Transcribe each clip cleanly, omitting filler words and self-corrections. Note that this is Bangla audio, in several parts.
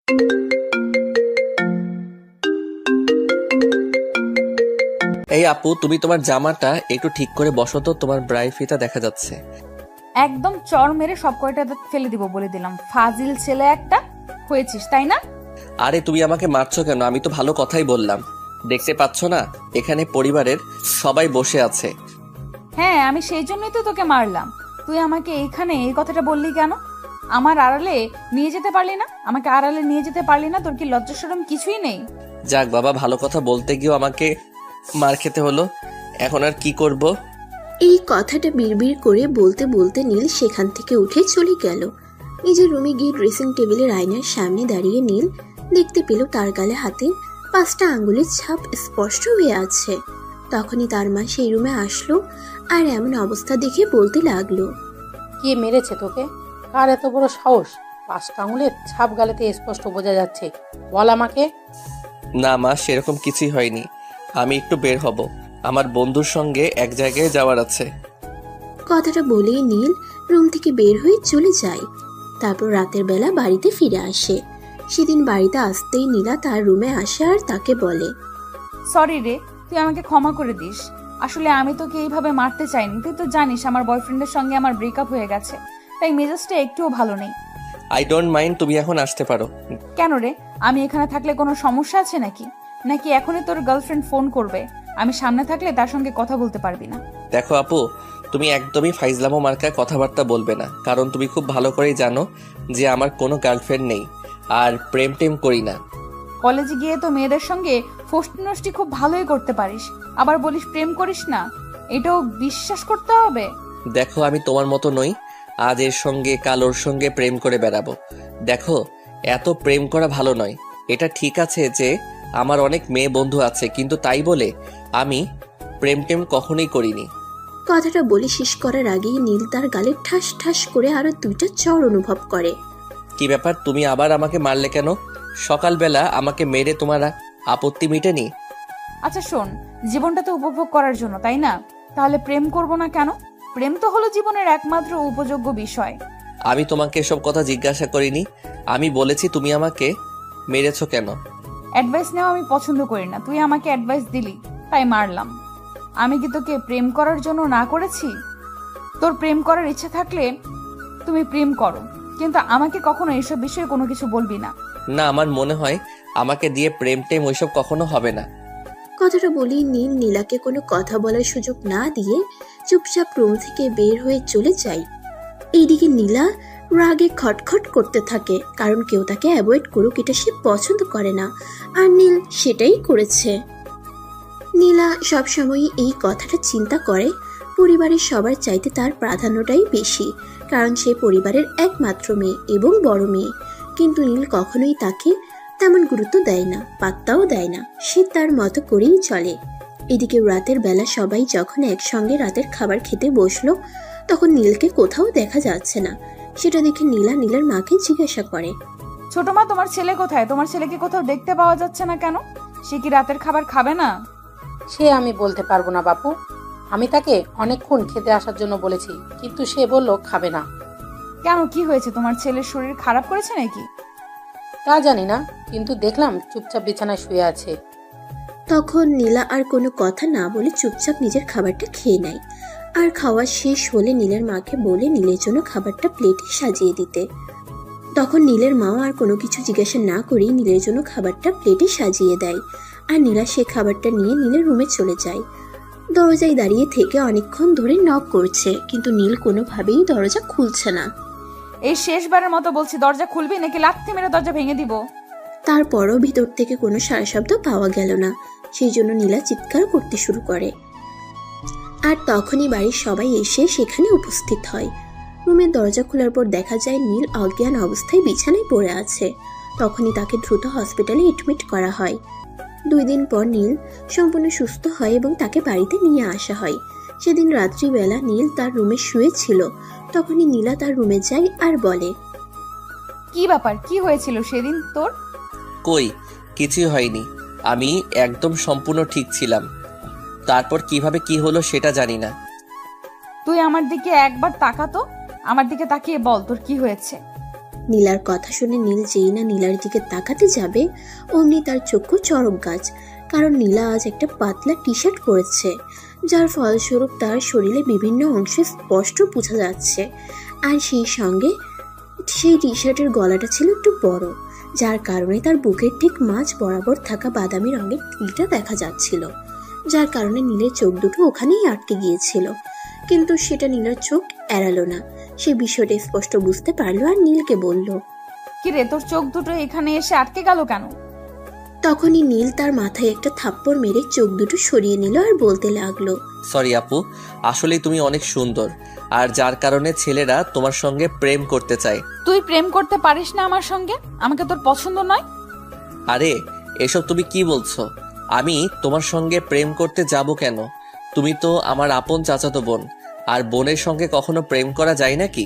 এই আপু, তুমি তোমার জামাটা একটু ঠিক করে বসো তো, তোমার ব্রাই ফিতা দেখা যাচ্ছে। একদম চর মেরে সব কয়টা দাঁত ফেলে দিব বলে দিলাম। ফাজিল ছেলে একটা হয়েছিস, তাই না? আরে তুমি আমাকে মারছো কেন? আমি তো ভালো কথাই বললাম। দেখতে পাচ্ছ না এখানে পরিবারের সবাই বসে আছে? হ্যাঁ, আমি সেই জন্যই তো তোকে মারলাম। তুই আমাকে এইখানে এই কথাটা বললি কেন? আমার আড়ালে নিয়ে যেতে পারলি না? আমাকে আড়ালে নিয়ে যেতে পারলি না? তোর কি লজ্জা শরম কিছুই নেই? যাক বাবা, ভালো কথা বলতে গিয়েও আমাকে মার খেতে হলো। এখন আর কি করব? এই কথাটা বিড়বিড় করে বলতে বলতে নীল সেখান থেকে উঠে চলে গেল। নিজের রুমে গিয়ে ড্রেসিং টেবিলের আয়নার সামনে দাঁড়িয়ে নীল দেখতে পেল তার গালে হাতের 5টা আঙ্গুলের ছাপ স্পষ্ট হয়ে আছে। তখনই তার মা সেই রুমে আসলো আর এমন অবস্থা দেখে বলতে লাগলো, কে মেরেছে তোকে? কার এত বড় সাহস? 5টা আঙুলের ছাপ গালেতে স্পষ্ট বোঝা যাচ্ছে, বল আমাকে। না মা, সেরকম কিছুই হয়নি। আমি একটু বের হব, আমার বন্ধুর সঙ্গে এক জায়গায় যাওয়ার আছে। কথাটা বলেই নীল রুম থেকে বের হয়ে চলে যায়। তারপর রাতের বেলা বাড়িতে ফিরে আসে। সেদিন বাড়িতে আসতেই নীলা তার রুমে আসে আর তাকে বলে, সরি রে, তুই আমাকে ক্ষমা করে দিস। আসলে আমি তোকে এইভাবে মারতে চাইনি। তুই তো জানিস আমার বয়ফ্রেন্ডের সঙ্গে আমার ব্রেকআপ হয়ে গেছে, তাই মেজাজটা একটুও ভালো নেই। আই ডোন্ট মাইন্ড, তুমি এখন আসতে পারো। কেন রে? আমি এখানে থাকলে কোনো সমস্যা আছে নাকি? নাকি এখনই তোর গার্লফ্রেন্ড ফোন করবে? আমি সামনে থাকলে তার সঙ্গে কথা বলতে পারবি না। দেখো আপু, তুমি একদমই ফাইজলামো মার্কা কথাবার্তা বলবে না, কারণ তুমি খুব ভালো করেই জানো যে আমার কোনো গার্লফ্রেন্ড নেই আর প্রেম টেম করি না। কলেজে গিয়ে তো মেয়েদের সঙ্গে ফষ্টি নষ্টি খুব ভালোই করতে পারিস, আবার বলিস প্রেম করিস না। এটাও বিশ্বাস করতে হবে? দেখো, আমি তোমার মতো নই, আজ এর সঙ্গে কাল ওর সঙ্গে প্রেম করে বেড়াবো। দেখো, এত প্রেম করা ভালো নয়। এটা ঠিক আছে যে আমার অনেক মেয়ে বন্ধু আছে, কিন্তু তাই বলে আমি প্রেম টেম কখনোই করিনি। কথাটা বলে শেষ করার আগেই নীল তার গালে ঠাস ঠাস করে আরো 2টা চড় অনুভব করে। কি ব্যাপার, তুমি আবার আমাকে মারলে কেন? সকালবেলা আমাকে মেরে তোমার আপত্তি মিটেনি? আচ্ছা শোন, জীবনটা তো উপভোগ করার জন্য, তাই না? তাহলে প্রেম করব না কেন? প্রেম তো হলো জীবনের একমাত্র উপযোগ্য বিষয়। আমি তোমাকে এসব কথা জিজ্ঞাসা করিনি। আমি বলেছি তুমি আমাকে মেরেছো কেন। অ্যাডভাইস নেওয়া আমি পছন্দ করি না, তুই আমাকে অ্যাডভাইস দিলি তাই মারলাম। আমি কি তোকে প্রেম করার জন্য না করেছি? তোর প্রেম করার ইচ্ছা থাকলে তুমি প্রেম করো, কিন্তু আমাকে কখনো এসব বিষয়ে কোনো কিছু বলবি না। না, আমার মনে হয় আমাকে দিয়ে প্রেম টেম ওইসব কখনো হবে না। কথাটা বলেই নীল নীলাকে কোনো কথা বলার সুযোগ না দিয়ে চুপচাপ রুম থেকে বের হয়ে চলে যায়। এইদিকে নীলা রাগে খটখট করতে থাকে, কারণ কেউ তাকে অ্যাভয়েড করুক এটা সে পছন্দ করে না, আর নীল সেটাই করেছে। নীলা সবসময়ই এই কথাটা চিন্তা করে, পরিবারের সবার চাইতে তার প্রাধান্যটাই বেশি, কারণ সে পরিবারের একমাত্র মেয়ে এবং বড় মেয়ে। কিন্তু নীল কখনোই তাকে তেমন গুরুত্ব দেয় না, পাত্তাও দেয় না, সে তার মতো করেই চলে। এদিকে রাতের বেলা সবাই যখন একসঙ্গে রাতের খাবার খেতে বসলো, তখন নীলকে কোথাও দেখা যাচ্ছে না। সেটা দেখে নীলা নীলার মাকে জিজ্ঞাসা করে, ছোট মা, তোমার ছেলে কোথায়? তোমার ছেলেকে কোথাও দেখতে পাওয়া যাচ্ছে না কেন? সে কি রাতের খাবার খাবে না? সে আমি বলতে পারবো না বাপু। আমি তাকে অনেকক্ষণ খেতে আসার জন্য বলেছি, কিন্তু সে বলল খাবে না। কেন, কি হয়েছে? তোমার ছেলের শরীর খারাপ করেছে নাকি? তা জানি না, কিন্তু দেখলাম চুপচাপ বিছানায় শুয়ে আছে। তখন নীলা আর কোনো কথা না বলে চুপচাপ নিজের খাবারটা খেয়ে নেয়। আর খাওয়া শেষ হলে নীলের মাকে বলে নীলের জন্য খাবারটা প্লেটে সাজিয়ে দিতে। তখন নীলের মাও আর কোনো কিছু জিজ্ঞাসা না করেই নীলের জন্য খাবারটা প্লেটে সাজিয়ে দেয়। আর নীলা সে খাবারটা নিয়ে নীলের রুমে চলে যায়। দরজায় দাঁড়িয়ে থেকে অনেকক্ষণ ধরে নক করছে, কিন্তু নীল কোনোভাবেই দরজা খুলছে না। এই শেষবারের মতো বলছি, দরজা খুলবি নাকি লাথি মেরে দরজা ভেঙে দিব? তারপরও ভিতর থেকে কোনো সাড়া শব্দ পাওয়া গেল না। সেই জন্য নীলা চিৎকার করতে শুরু করে। আর তখনই বাড়ির সবাই এসে সেখানে উপস্থিত হয়। রুমের দরজা খোলার পর দেখা যায় নীল অজ্ঞান অবস্থায় বিছানায় পড়ে আছে। তখনই তাকে দ্রুত হসপিটালে এডমিট করা হয়। 2 দিন পর নীল সম্পূর্ণ সুস্থ হয় এবং তাকে বাড়িতে নিয়ে আসা হয়। সেদিন রাত্রিবেলা নীল তার রুমে শুয়েছিল। তখনই নীলা তার রুমে যায় আর বলে, কি ব্যাপার, কি হয়েছিল সেদিন তোর? কই, কিছুই হয়নি। আমি একদম সম্পূর্ণ ঠিক ছিলাম। তারপর কিভাবে কি হলো সেটা জানি না। তুই আমার দিকে একবার তাকাতো, আমার দিকে তাকিয়ে বল তোর কি হয়েছে। নীলার কথা শুনে নীল যেই না নীলার দিকে তাকাতে যাবে অমনি তার চক্ষু চড়ক গাছ, কারণ নীলা আজ একটা পাতলা টি শার্ট পরেছে, যার ফলস্বরূপ তার শরীরে বিভিন্ন অংশে স্পষ্ট বোঝা যাচ্ছে। আর সেই সঙ্গে সেই টি শার্টের গলাটা ছিল একটু বড়, যার কারণে তার বুকের ঠিক মাঝ বরাবর থাকা বাদামি রঙের তিলটা দেখা যাচ্ছিল, যার কারণে নীলের চোখ দুটো ওখানেই আটকে গিয়েছিল। কিন্তু সেটা নীলার চোখ এড়ালো না, সে বিষয়টা স্পষ্ট বুঝতে পারলো আর নীলকে বলল, কিরে তোর চোখ দুটো এখানে এসে আটকে গেল কেন? তখনই নীল তার মাথায় একটা থাপ্পড় মেরে চোখ দুটো সরিয়ে নিল আর বলতে লাগলো, সরি আপু, আসলেই তুমি অনেক সুন্দর, আর যার কারণে ছেলেরা তোমার সঙ্গে প্রেম করতে চায়। তুই প্রেম করতে পারিস না আমার সঙ্গে? আমাকে তোর পছন্দ নয়? আরে এসব তুমি কি বলছো? আমি তোমার সঙ্গে প্রেম করতে যাব কেন? তুমি তো আমার আপন চাচাতো বোন, আর বোনের সঙ্গে কখনো প্রেম করা যায় নাকি?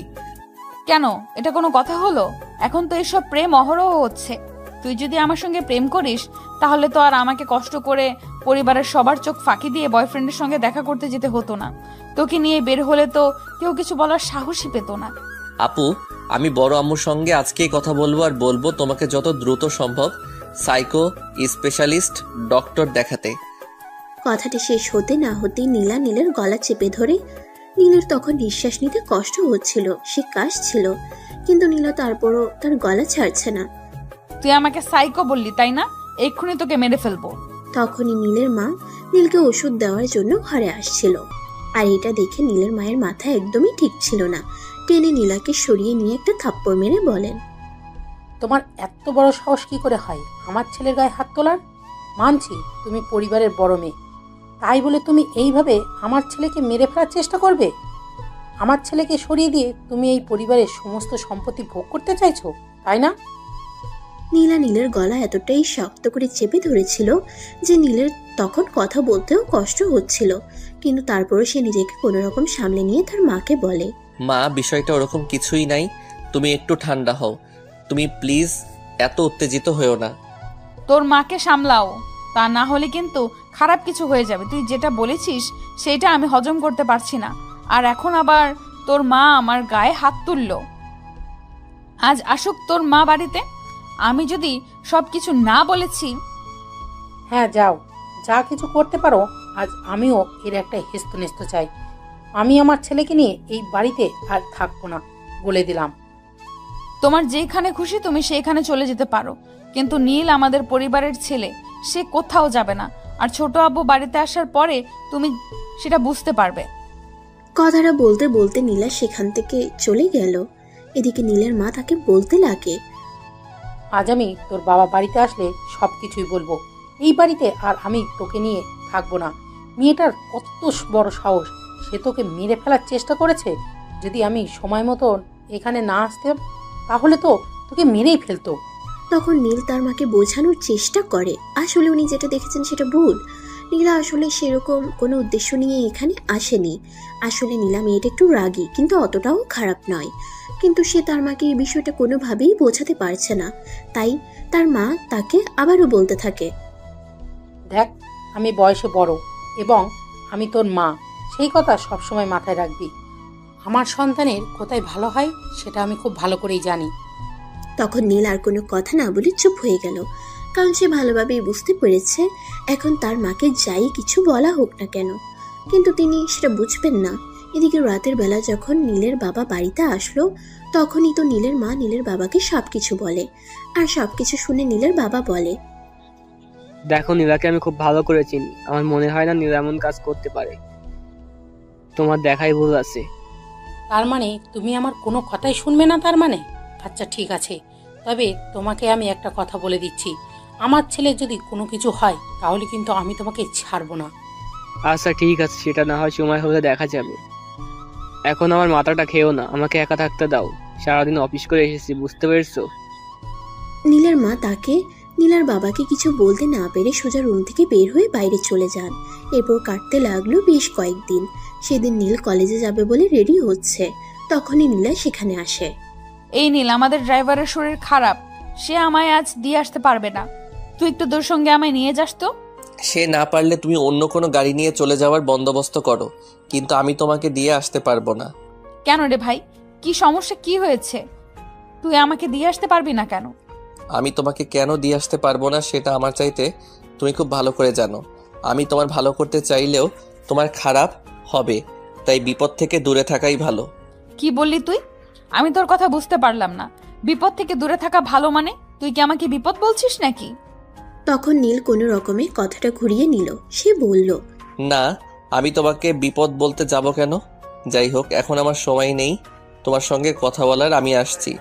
কেন, এটা কোনো কথা হলো? এখন তো এসব প্রেম অহরহ হচ্ছে। তুই যদি আমার সঙ্গে প্রেম করিস তাহলে তো আর আমাকে কষ্ট করে পরিবারের সবার চোখ ফাঁকি দিয়ে বয়ফ্রেন্ডের সঙ্গে দেখা করতে যেতে হতো না। তোকে নিয়ে বের হলে তো কেউ কিছু বলার সাহসই পেত না। আপু, আমি বড় আম্মুর সঙ্গে আজকেই কথা বলবো, আর বলবো তোমাকে যত দ্রুত সম্ভব সাইকো স্পেশালিস্ট ডক্টর দেখাতে। কথাটা শেষ হতে না হতেই নীলা নীলের গলা চেপে ধরে। নীলের তখন নিঃশ্বাস নিতে কষ্ট হচ্ছিল, সে কাশছিল, কিন্তু নীলা তারপরও তার গলা ছাড়ছে না। তুই আমাকে সাইকো বললি তাই না? এক্ষুনি তোকে মেরে ফেলবো। তখনই নীলের মা নীলকে ওষুধ দেওয়ার জন্য ঘরে আসছিল, আর এটা দেখে নীলের মায়ের মাথা একদমই ঠিক ছিল না। টেনে নীলাকে সরিয়ে নিয়ে একটা থাপ্পড় মেরে বলেন, তোমার এত বড় সাহস কি করে হয় আমার ছেলের গায়ে হাত তোলার? মানছি তুমি পরিবারের বড় মেয়ে, তাই বলে তুমি এইভাবে আমার ছেলেকে মেরে ফেলার চেষ্টা করবে? আমার ছেলেকে সরিয়ে দিয়ে তুমি এই পরিবারের সমস্ত সম্পত্তি ভোগ করতে চাইছো, তাই না? নীলা নীলের গলা এতটাই শক্ত করে চেপে ধরেছিল যে নীলের তখন কথা বলতেও কষ্ট হচ্ছিল, কিন্তু তারপরও সে নিজেকে কোনো রকম সামলে নিয়ে তার মাকে বলে, মা, বিষয়টা ওরকম কিছুই নাই, তুমি একটু ঠান্ডা হও, তুমি প্লিজ এত উত্তেজিত হয়েও না। তোর মাকে সামলাও, তা না হলে কিন্তু খারাপ কিছু হয়ে যাবে। তুই যেটা বলেছিস সেটা আমি হজম করতে পারছি না, আর এখন আবার তোর মা আমার গায়ে হাত তুললো। আজ আসুক তোর মা বাড়িতে, আমি যদি সবকিছু না বলেছি। হ্যাঁ যাও, যা কিছু করতে পারো। আজ আমিও এর একটা হেস্তনেস্ত চাই। আমি আমার ছেলেকে নিয়ে এই বাড়িতে আর থাকবো না, বলে দিলাম। তোমার যেখানে খুশি তুমি সেইখানে চলে যেতে পারো, কিন্তু নীল আমাদের পরিবারের ছেলে, সে কোথাও যাবে না। আর ছোট আব্বু বাড়িতে আসার পরে তুমি সেটা বুঝতে পারবে। কথাটা বলতে বলতে নীলা সেখান থেকে চলে গেল। এদিকে নীলের মা তাকে বলতে লাগে, আজ আমি তোর বাবা বাড়িতে আসলে সব কিছুই বলবো। এই বাড়িতে আর আমি তোকে নিয়ে থাকবো না। মেয়েটার কত বড় সাহস, সে তোকে মেরে ফেলার চেষ্টা করেছে। যদি আমি সময় মতন এখানে না আসতাম তাহলে তো তোকে মেরেই ফেলতো। তখন নীল তার মাকে বোঝানোর চেষ্টা করে আসলে উনি যেটা দেখেছেন সেটা ভুল। নীলা আসলে সেরকম কোনো উদ্দেশ্য নিয়ে এখানে আসেনি। আসলে নীলা মেয়েটা একটু রাগী, কিন্তু অতটাও খারাপ নয়। কিন্তু সে তার মাকে এই বিষয়টা কোনোভাবেই বোঝাতে পারছে না, তাই তার মা তাকে আবারও বলতে থাকে, দেখ, আমি বয়সে বড় এবং আমি তোর মা, সেই কথা সবসময় মাথায় রাখবি। আমার সন্তানের কোথায় ভালো হয় সেটা আমি খুব ভালো করেই জানি। তখন নীল আর কোনো কথা না বলে চুপ হয়ে গেল, কারণ সে ভালোভাবেই বুঝতে পেরেছে এখন তার মাকে যাই কিছু বলা হোক না কেন, কিন্তু তিনি সেটা বুঝবেন না। এদিকে রাতের বেলা যখন নীলের বাবা বাড়িতে আসলো, তখনই তো নীলের মা নীলের বাবাকে সবকিছু বলে। আর সবকিছু শুনে নীলের বাবা বলে, দেখো, নীলাকে আমি খুব ভালো করে চিনি, আমার মনে হয় না নীলা এমন কাজ করতে পারে। তোমার দেখাই ভুল আছে। তার মানে তুমি আমার কোনো কথাই শুনবে না তার মানে? আচ্ছা ঠিক আছে, তবে তোমাকে আমি একটা কথা বলে দিচ্ছি, আমার ছেলের যদি কোনো কিছু হয় তাহলে কিন্তু আমি তোমাকে ছাড়বো না। আচ্ছা ঠিক আছে, সেটা না হয় সময় হলে দেখা যাবে। এখন আমার মাথাটা খেও না, আমাকে একা থাকতে দাও। সারাদিন অফিস করে এসেছি, বুঝতে পেরেছো? নীলের মা তাকে নীলার বাবাকে কিছু বলতে না পেরে সোজা রুম থেকে বের হয়ে বাইরে চলে যান। এরপর কাটতে লাগলো বেশ কয়েকদিন। সেদিন নীল কলেজে যাবে বলে রেডি হচ্ছে, তখনই নীলা সেখানে আসে। এই নীল, আমাদের ড্রাইভারের শরীর খারাপ, সে আমায় আজ দিয়ে আসতে পারবে না। তুই একটু তোর সঙ্গে আমায় নিয়ে যাস তো। সে না পারলে তুমি অন্য কোনো গাড়ি নিয়ে চলে যাওয়ার বন্দোবস্ত করো, কিন্তু আমি তোমাকে দিয়ে আসতে পারবো না। কেন রে ভাই, কি সমস্যা, কি হয়েছে? তুই আমাকে দিয়ে আসতে পারবি না কেন? আমি তোমাকে কেন দিয়ে আসতে পারবো না সেটা আমার চাইতে তুমি খুব ভালো করে জানো। আমি তোমার ভালো করতে চাইলেও তোমার খারাপ হবে, তাই বিপদ থেকে দূরে থাকাই ভালো। কি বললি তুই? আমি তোর কথা বুঝতে পারলাম না। বিপদ থেকে দূরে থাকা ভালো মানে? তুই কি আমাকে বিপদ বলছিস নাকি? তখন নীল কোনো রকমে কথাটা ঘুরিয়ে নিল। সে বলল, না, আমি তোমাকে বিপদ বলতে যাব কেন? যাই হোক, এখন আমার সময় নেই তোমার সঙ্গে কথা বলার, আমি আসছি।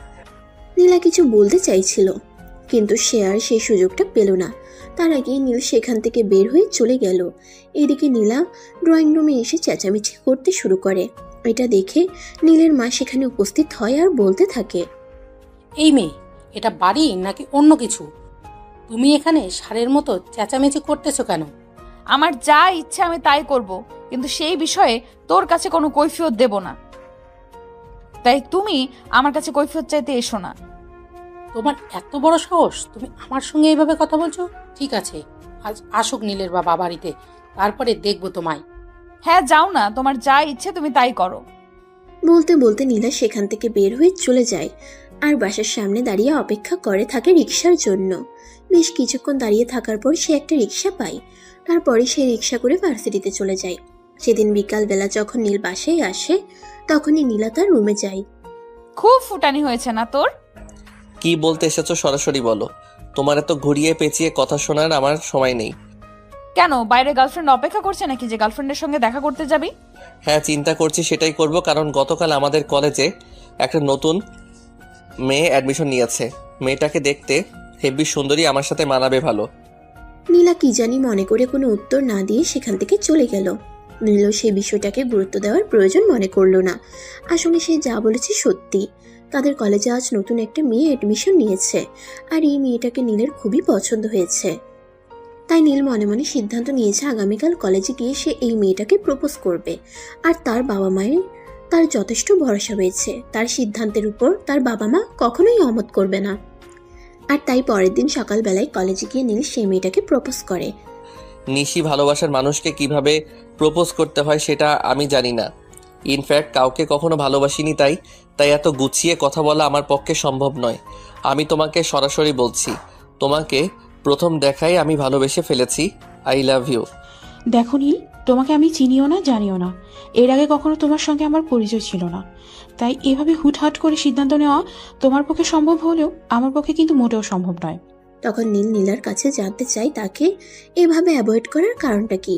নীলা কিছু বলতে চাইছিল, কিন্তু সে আর সেই সুযোগটা পেল না। তার আগে নীল সেখান থেকে বের হয়ে চলে গেল। এদিকে নীলা ড্রয়িং রুমে এসে চেঁচামেচি করতে শুরু করে। এটা দেখে নীলের মা সেখানে উপস্থিত হয় আর বলতে থাকে, এই মেয়ে, এটা বাড়ি নাকি অন্য কিছু? তুমি এখানে ষাঁড়ের মতো চেঁচামেচি করতেছো কেন? আমার যা ইচ্ছা আমি তাই করব, কিন্তু সেই বিষয়ে তোর কাছে কোনো কৈফিয়ত দেব না। তাই তুমি আমার কাছে কৈফিয়ত চাইতে এসো না। তোমার এত বড় সাহস, তুমি আমার সঙ্গে এইভাবে কথা বলছো? ঠিক আছে, আজ আসুক নীলের বাবা বাড়িতে, তারপরে দেখবো তোমায়। হ্যাঁ, যাও না, তোমার যা ইচ্ছে তুমি তাই করো। বলতে বলতে নীলা সেখান থেকে বের হয়ে চলে যায় আর বাসার সামনে দাঁড়িয়ে অপেক্ষা করে থাকে রিক্সার জন্য। বেশ কিছুক্ষণ দাঁড়িয়ে থাকার পর সে একটা রিক্সা পায়। তারপরে সে রিক্সা করে ভার্সিটিতে চলে যায়। সেদিন বিকালবেলা যখন নীল বাসায় আসে, তখনই নীলা তার রুমে যায়। খুব ফুটানি হয়েছে না তোর? কি বলতে এসেছো সরাসরি বলো। তোমার এত ঘুরিয়ে পেঁচিয়ে কথা শোনার আমার সময় নেই। কেন, বাইরে গার্লফ্রেন্ড অপেক্ষা করছে নাকি যে গার্লফ্রেন্ডের সঙ্গে দেখা করতে যাবি? হ্যাঁ, চিন্তা করছি সেটাই করব, কারণ গতকাল আমাদের কলেজে একটা নতুন মেয়ে অ্যাডমিশন নিয়েছে। মেয়েটাকে দেখতে হেব্বি সুন্দরী, আমার সাথে মানাবে ভালো। নীলা কি জানি মনে করে কোনো উত্তর না দিয়ে সেখান থেকে চলে গেল। নীল সেই বিষয়টাকে গুরুত্ব দেওয়ার প্রয়োজন মনে করলো না। আসলে সে যা বলেছে সত্যি। তাদের কলেজে আজ নতুন একটা মেয়ে অ্যাডমিশন নিয়েছে, আর এই মেয়েটাকে নীলের খুবই পছন্দ হয়েছে। তাই নীল মনে মনে সিদ্ধান্ত নিয়েছে আগামীকাল কলেজে গিয়ে সে এই মেয়েটাকে প্রপোজ করবে। আর তার বাবা মায়ের তার যথেষ্ট ভরসা রয়েছে। তার সিদ্ধান্তের উপর তার বাবা মা কখনোই অমত করবে না। আর তাই পরের দিন সকালবেলায় কলেজে গিয়ে নীল সেই মেয়েটাকে প্রপোজ করে। নিশি ভালোবাসার মানুষকে কিভাবে প্রপোজ করতে হয় সেটা আমি জানি না। ইনফ্যাক্ট কাউকে কখনো ভালোবাসিনি, তাই এত গুছিয়ে কথা বলা আমার পক্ষে সম্ভব নয়। আমি তোমাকে সরাসরি বলছি, তোমাকে প্রথম দেখায় আমি ভালোবেসে ফেলেছি। I love you. দেখো নীল, তোমাকে আমি চিনিও না, জানিও না। এর আগে কখনো তোমার সঙ্গে আমার পরিচয় ছিল না। তাই এভাবে হুটহাট করে সিদ্ধান্ত নেওয়া তোমার পক্ষে সম্ভব হলেও আমার পক্ষে কিন্তু মোটেও সম্ভব নয়। তখন নীল নীলার কাছে জানতে চাই তাকে এভাবে অ্যাভয়েড করার কারণটা কি।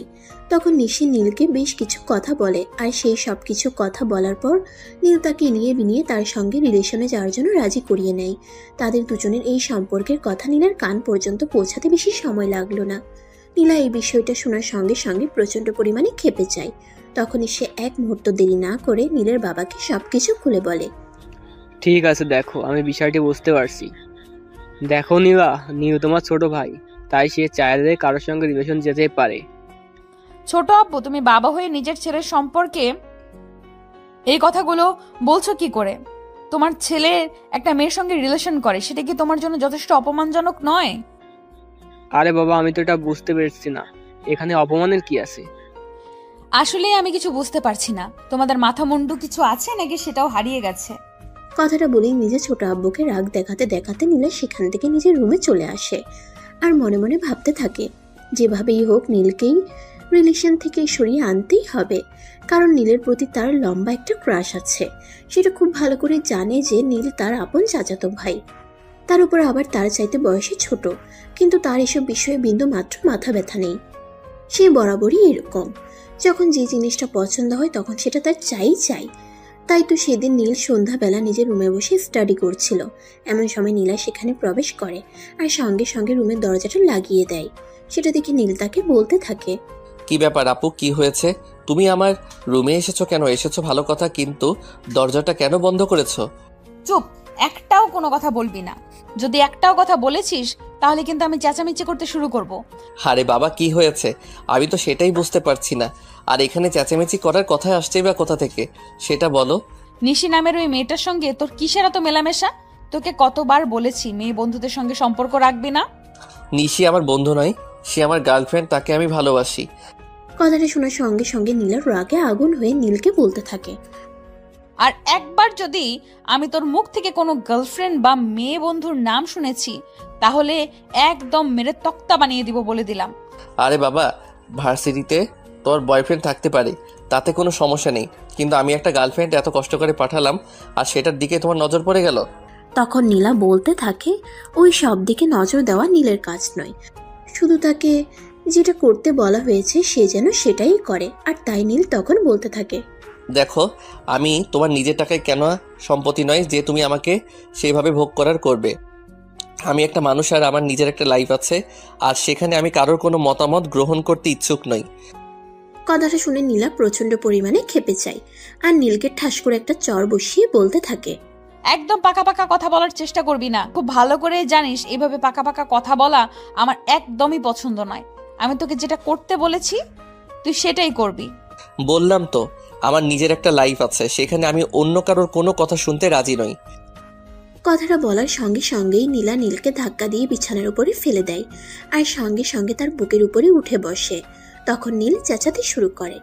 তখন নিশি নীলকে বেশ কিছু কথা বলে, আর সেই সব কিছু কথা বলার পর নীল তাকে নিয়ে বিনিয়ে তার সঙ্গে রিলেশনে যাওয়ার জন্য রাজি করিয়ে নেয়। তাদের দুজনের এই সম্পর্কের কথা নীলের কান পর্যন্ত পৌঁছাতে বেশি সময় লাগলো না। নীলা এই বিষয়টা শোনার সঙ্গে সঙ্গে প্রচণ্ড পরিমাণে ক্ষেপে যায়। তখনই সে এক মুহূর্ত দেরি না করে নীলের বাবাকে সবকিছু খুলে বলে। ঠিক আছে, দেখো আমি বিষয়টি বুঝতে পারছি। দেখো নীলা, নীল তোমার ছোট ভাই, তাই সে চাইলে কারোর সঙ্গে রিলেশন যেতে পারে। ছোট আব্বু, তুমি বাবা হয়ে নিজের ছেলের সম্পর্কে এই কথাগুলো বলছো কি করে? তোমার ছেলে একটা মেয়ের সঙ্গে রিলেশন করে, সেটা কি তোমার জন্য যথেষ্ট অপমানজনক নয়? আরে বাবা, আমি তো এটা বুঝতে পেরেছি না, এখানে অপমানের কি আছে? আসলে আমি কিছু বুঝতে পারছি না, তোমাদের মাথা মুন্ডু কিছু আছে নাকি সেটাও হারিয়ে গেছে। কথাটা বলেই নিজের ছোট আব্বুকে রাগ দেখাতে দেখাতে নীলা সেখান থেকে নিজের রুমে চলে আসে। আর মনে মনে ভাবতে থাকে, যেভাবেই হোক নীলকেই রিলেশন থেকে সরিয়ে আনতেই হবে। কারণ নীলের প্রতি তার লম্বা একটা ক্রাশ আছে। সেটা খুব ভালো করে জানে যে নীল তার আপন চাচাতো ভাই। তার উপর আবার তার চাইতে বয়সে ছোট, কিন্তু তার এসব বিষয়ে বিন্দু মাত্র মাথা ব্যথা নেই। সে বরাবরই এরকম, যখন যে জিনিসটা পছন্দ হয় তখন সেটা তার চাই। তাই তো সেদিন নীল সন্ধ্যাবেলা নিজের রুমে বসে স্টাডি করছিল। এমন সময় নীলা সেখানে প্রবেশ করে আর সঙ্গে সঙ্গে রুমের দরজাটা লাগিয়ে দেয়। সেটা দেখে নীল তাকে বলতে থাকে, কি ব্যাপার আপু, কি হয়েছে? তুমি আমার রুমে এসেছো কেন? এসেছো ভালো কথা, কিন্তু দরজাটা কেন বন্ধ করেছো? চুপ, একটাও কোনো কথা বলবি না। যদি একটাও কথা বলেছিস তাহলে কিন্তু আমি চেঁচামেচি করতে শুরু করব। আরে বাবা, কি হয়েছে? আমি তো সেটাই বুঝতে পারছি না। আর এখানে চেঁচামেচি করার কথা আসছেই বা কোথা থেকে, সেটা বলো। নিশি নামের ওই মেয়েটার সঙ্গে তোর কিসের এত মেলামেশা? তোকে কতবার বলেছি মেয়ে বন্ধুদের সঙ্গে সম্পর্ক রাখবি না। নিশি আমার বন্ধু নয়, সে আমার গার্লফ্রেন্ড, তাকে আমি ভালোবাসি। কথাটা শোনার সঙ্গে সঙ্গে নীলার রাগে আগুন হয়ে নীলকে বলতে থাকে, আর একবার যদি আমি তোর মুখ থেকে কোনো গার্লফ্রেন্ড বা মেয়ে বন্ধুর নাম শুনেছি তাহলে একদম মেরে তক্তা বানিয়ে দিব বলে দিলাম। আরে বাবা, ভার্সিটিতে তোর বয়ফ্রেন্ড থাকতে পারে, তাতে কোনো সমস্যা নেই, কিন্তু আমি একটা গার্লফ্রেন্ড এত কষ্ট করে পাঠালাম আর সেটার দিকে তোমার নজর পড়ে গেল। তখন নীলা বলতে থাকে ওই সব দিকে নজর দেওয়া নীলের কাজ নয়, শুধু তাকে যেটা করতে বলা হয়েছে সে যেন সেটাই করে। আর তাই নীল তখন বলতে থাকে, দেখো, আমি তোমার নিজের টাকায় কেন সম্পত্তি নয় যে তুমি আমাকে সেইভাবে ভোগ করার করবে। আমি একটা মানুষ আর আমার নিজের একটা লাইফ আছে, আর সেখানে আমি কারোর কোনো মতামত গ্রহণ করতে ইচ্ছুক নই। কথাটা শুনে নীলা প্রচন্ড পরিমাণে ক্ষেপে যায় আর নীলকে ঠাস করে একটা চর বসিয়ে বলতে থাকে, একদম পাকা পাকা কথা বলার চেষ্টা করবি না। খুব ভালো করে জানিস এভাবে পাকা পাকা কথা বলা আমার একদমই পছন্দ নয়। আমি তোকে যেটা করতে বলেছি তুই সেটাই করবি। বললাম তো, আমার নিজের একটা লাইফ আছে, সেখানে আমি অন্য কারোর কোনো কথা শুনতে রাজি নই। কথাটা বলার সঙ্গে সঙ্গেই নীলা নীলকে ধাক্কা দিয়ে বিছানার উপরে ফেলে দেয় আর সঙ্গে সঙ্গে তার বুকের উপরে উঠে বসে। তখন নীল চেঁচাতে শুরু করে,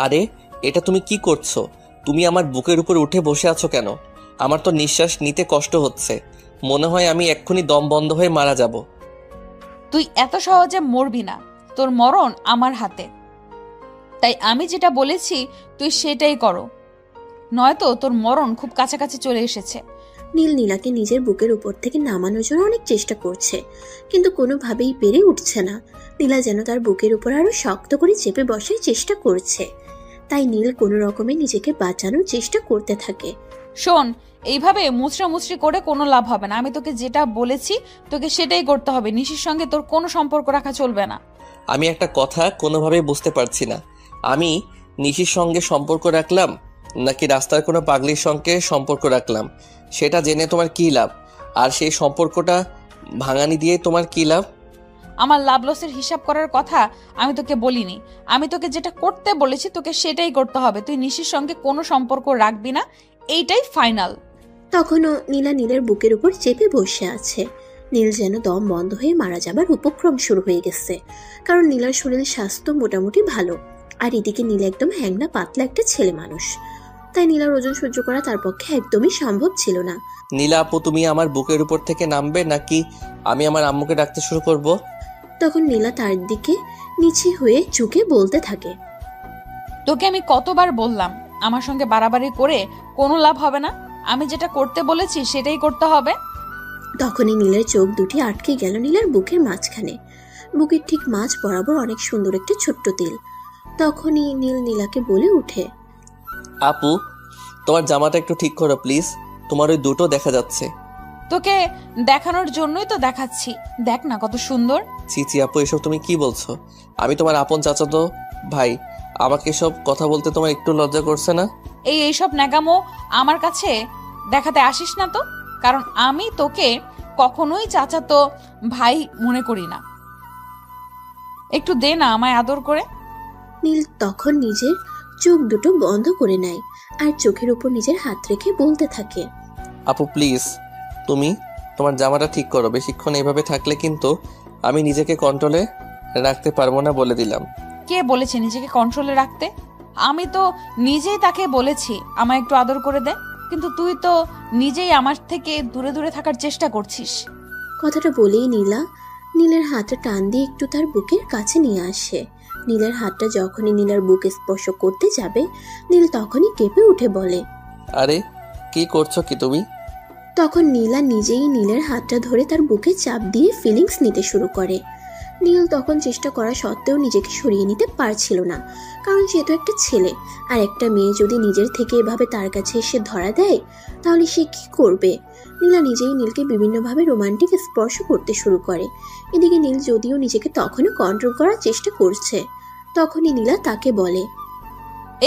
আরে এটা তুমি কি করছো? তুমি আমার বুকের উপর উঠে বসে আছো কেন? আমার তো নিঃশ্বাস নিতে কষ্ট হচ্ছে, মনে হয় আমি এক্ষুনি দম বন্ধ হয়ে মারা যাব। তুই এত সহজে মরবি না, তোর মরণ আমার হাতে। তাই আমি যেটা বলেছি তুই সেটাই করো, নয়তো তোর মরণ খুব কাছাকাছি চলে এসেছে। নীল নীলাকে নিজের বুকের উপর থেকে নামানোর জন্য অনেক চেষ্টা করছে, কিন্তু কোনোভাবেই পেরে উঠছে না। নীলা যেন তার বুকের উপর আরো শক্ত করে চেপে বসার চেষ্টা করছে। তাই নীল কোনো রকমে নিজেকে বাঁচানোর চেষ্টা করতে থাকে। শোন, এইভাবে মুচড়ামুচড়ি করে কোনো লাভ হবে না। আমি তোকে যেটা বলেছি তোকে সেটাই করতে হবে। নিশির সঙ্গে তোর কোনো সম্পর্ক রাখা চলবে না। আমি একটা কথা কোনোভাবেই বুঝতে পারছি না, আমি নিশির সঙ্গে সম্পর্ক রাখলাম নাকি রাস্তার কোনো পাগলির সঙ্গে সম্পর্ক রাখলাম, সেটা জেনে তোমার কী লাভ? আর সেই সম্পর্কটা ভাঙানি দিয়ে তোমার কী লাভ? আমার লাভ লসের হিসাব করার কথা আমি তোকে বলিনি। আমি তোকে যেটা করতে বলেছি তোকে সেটাই করতে হবে। তুই নিশির সঙ্গে কোনো সম্পর্ক রাখবি না, এইটাই ফাইনাল। তখনও নীলা নীলের বুকের উপর চেপে বসে আছে। নীল যেন দম বন্ধ হয়ে মারা যাবার উপক্রম শুরু হয়ে গেছে, কারণ নীলার শরীর স্বাস্থ্য মোটামুটি ভালো, আর এদিকে নীলা একদম হ্যাংনা পাতলা একটা ছেলে মানুষ। তাই নীলার ওজন সহ্য করা তার পক্ষে একদমই সম্ভব ছিল না। নীলা আপু, তুমি আমার বুকের উপর থেকে নামবে নাকি আমি আমার আম্মুকে ডাকতে শুরু করব? তখন নীলা তার দিকে নিচে হয়ে ঝুঁকে বলতে থাকে, তোকে আমি কতবার বললাম আমার সঙ্গে বাড়াবাড়ি করে কোনো লাভ হবে না। আমি যেটা করতে বলেছি সেটাই করতে হবে। তখনই নীলের চোখ দুটি আটকে গেল নীলার বুকের মাঝখানে। বুকের ঠিক মাঝ বরাবর অনেক সুন্দর একটা ছোট্ট তিল। তখনই নীল নীলাকে বলে উঠে, আপু, তোমার জামাটা একটু ঠিক করো প্লিজ, তোমার ওই দুটো দেখা যাচ্ছে। তোকে দেখানোর জন্যই তো দেখাচ্ছি, দেখ না কত সুন্দর। ছি আপু, এসব তুমি কি বলছো? আমি তোমার আপন চাচাতো ভাই, আমাকে এসব কথা বলতে তোমার একটু লজ্জা করছে না? এইসব ন্যাকামো আমার কাছে দেখাতে আসিস না তো, কারণ আমি তোকে কখনোই চাচাতো ভাই মনে করি না। একটু দে না আমায় আদর করে। নীল তখন নিজের চোখ দুটো বন্ধ করে নেয় আর চোখের উপর নিজের হাত রেখে বলতে থাকে, আপু প্লিজ, তুমি তোমার জামাটা ঠিক করো। বেশিক্ষণ এইভাবে থাকলে কিন্তু আমি নিজেকে কন্ট্রোলে রাখতে পারবো না, বলে দিলাম। কে বলেছে নিজেকে কন্ট্রোলে রাখতে? আমি তো নিজেই তাকে বলেছি আমায় একটু আদর করে দে, কিন্তু তুই তো নিজেই আমার থেকে দূরে দূরে থাকার চেষ্টা করছিস। কথাটা বলেই নীলা নীলের হাতটা টান দিয়ে একটু তার বুকের কাছে নিয়ে আসে। নীলের হাতটা যখনই নীলার বুকে স্পর্শ করতে যাবে, নীল তখনই কেঁপে উঠে বলে, আরে কি করছো কি তুমি? তখন নীলা নিজেই নীলের হাতটা ধরে তার বুকে চাপ দিয়ে ফিলিংস নিতে শুরু করে। নীল তখন চেষ্টা করা সত্ত্বেও নিজেকে সরিয়ে নিতে পারছিল না, কারণ সে তো একটা ছেলে, আর একটা মেয়ে যদি নিজের থেকে এভাবে তার কাছে এসে ধরা দেয় তাহলে সে কি করবে। নীলা নিজেই নীলকে বিভিন্নভাবে রোমান্টিক স্পর্শ করতে শুরু করে। এদিকে নীল যদিও নিজেকে তখনও কন্ট্রোল করার চেষ্টা করছে, তখনই নীলা তাকে বলে,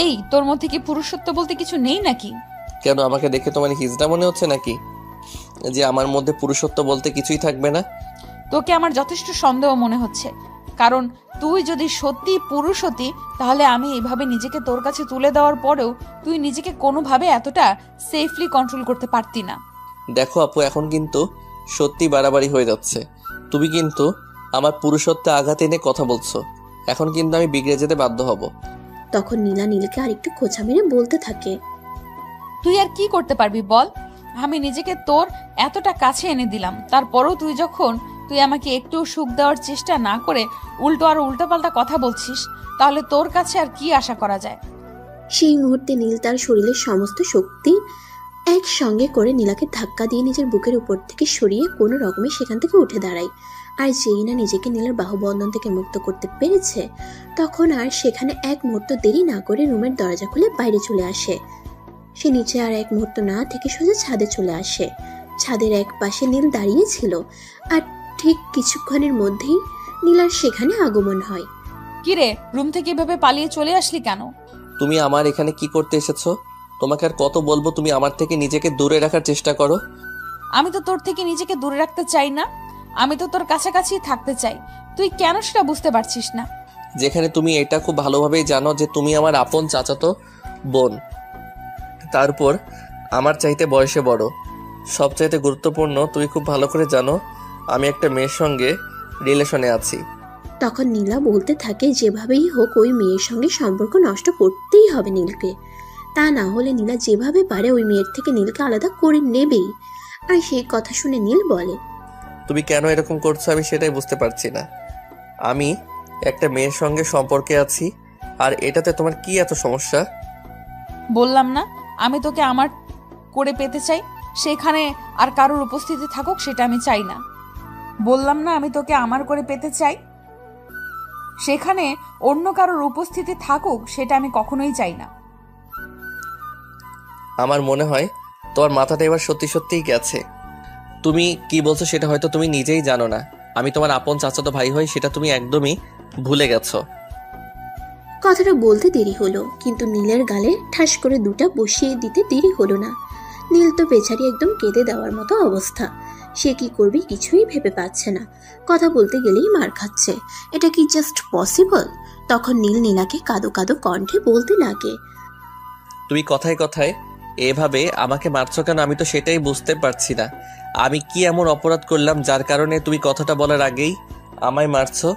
এই তোর মধ্যে কি পুরুষত্ব বলতে কিছু নেই নাকি? কেন, আমাকে দেখে তোমার হিজড়া মনে হচ্ছে নাকি যে আমার মধ্যে পুরুষত্ব বলতে কিছুই থাকবে না? তোকে আমার যথেষ্ট সন্দেহ মনে হচ্ছে, কারণ তুই যদি সত্যি পুরুষ হতি তাহলে আমি এইভাবে নিজেকে তোর কাছে তুলে দেওয়ার পরেও তুই নিজেকে কোনোভাবে এতটা সেফলি কন্ট্রোল করতে পারতি না। দেখো আপু, এখন কিন্তু সত্যি বাড়াবাড়ি হয়ে যাচ্ছে। তুমি কিন্তু আমার পুরুষত্বে আঘাত এনে কথা বলছো, এখন কিন্তু আমি বিগড়ে যেতে বাধ্য হব। তখন নীলা নীলকে আরেকটু খোঁচা মেরে বলতে থাকে, তুই আর কি করতে পারবি বল? আমি নিজেকে তোর এতটা কাছে এনে দিলাম, তারপরও তুই আমাকে একটু সুখ দেওয়ার চেষ্টা না করে উল্টো আর উল্টোপাল্টা কথা বলছিস, তাহলে তোর কাছে আর কি আশা করা যায়? সেই মুহূর্তে নীল তার শরীরের সমস্ত শক্তি একসঙ্গে করে নীলাকে ধাক্কা দিয়ে নিজের বুকের উপর থেকে সরিয়ে কোনো রকমে সেখান থেকে উঠে দাঁড়ায়। আর যেই না নিজেকে নীলার বাহুবন্ধন থেকে মুক্ত করতে পেরেছে, তখন আর সেখানে এক মুহূর্ত দেরি না করে রুমের দরজা খুলে বাইরে চলে আসে। সে নিচে আর এক মুহূর্ত না থেকে সোজা ছাদে চলে আসে। ছাদের এক পাশে নীল দাঁড়িয়ে ছিল, আর ঠিক কিছুক্ষণের মধ্যেই নীলার সেখানে আগমন হয়। কিরে, রুম থেকে এভাবে পালিয়ে চলে আসলি কেন? তুমি আমার এখানে কি করতে এসেছো? তোমাকে আর কত বলবো তুমি আমার থেকে নিজেকে দূরে রাখার চেষ্টা করো? আমি তো তোর থেকে নিজেকে দূরে রাখতে চাই না, আমি তো তোর কাছাকাছি থাকতে চাই। তুই কেন সেটা বুঝতে পারছিস না? যেখানে তুমি এটা খুব ভালোভাবেই জানো যে তুমি আমার আপন চাচাতো বোন, তারপর আমার চাইতে বয়সে বড়, সবচাইতে গুরুত্বপূর্ণ তুই খুব ভালো করে জানো আমি একটা মেয়ের সঙ্গে রিলেশনে আছি। তখন নীলা বলতে থাকে যেভাবেই হোক ওই মেয়ের সঙ্গে সম্পর্ক নষ্ট করতেই হবে নীলকে, তা না হলে নীলা যেভাবে পারে ওই মেয়ের থেকে নীলকে আলাদা করে নেবেই। আর সেই কথা শুনে নীল বলে, তুমি কেন এরকম করছো আমি সেটাই বুঝতে পারছি না। আমি একটা মেয়ের সঙ্গে সম্পর্কে আছি, আর এটাতে তোমার কি এত সমস্যা? বললাম না আমি তোকে আমার করে পেতে চাই, সেখানে আর কারোর উপস্থিতি থাকুক সেটা আমি চাই না। বললাম না আমি তোকে আমার করে পেতে চাই, সেখানে অন্য কারোর উপস্থিতি থাকুক সেটা আমি কখনোই চাই না। আমার মনে হয় তোমার মাথাটা এবার সত্যি সত্যিই গেছে। তুমি কি বলছো সেটা হয়তো তুমি নিজেই জানো না। আমি তোমার আপন চাচাতো ভাই হই, সেটা তুমি একদমই ভুলে গেছো। কথাটা বলতে দেরি হলো, কিন্তু নীলের গালে ঠাস করে দুটা বসিয়ে দিতে দেরি হলো না। নীল তো বেচারি একদম কেঁদে দেওয়ার মতো অবস্থা। সে কি করবে কিছুই ভেবে পাচ্ছে না। কথা বলতে গেলেই মার খাচ্ছে। এটা কি জাস্ট পসিবল? তখন নীল নীলাকে কাঁদো কাঁদো কণ্ঠে বলতে লাগে, তুমি কথায় কথায় এভাবে আমাকে মারছো কেন? আমি তো সেটাই বুঝতে পারছি না। আমি কি এমন অপরাধ করলাম যার কারণে তুমি কথাটা বলার আগেই আমায় মারছো?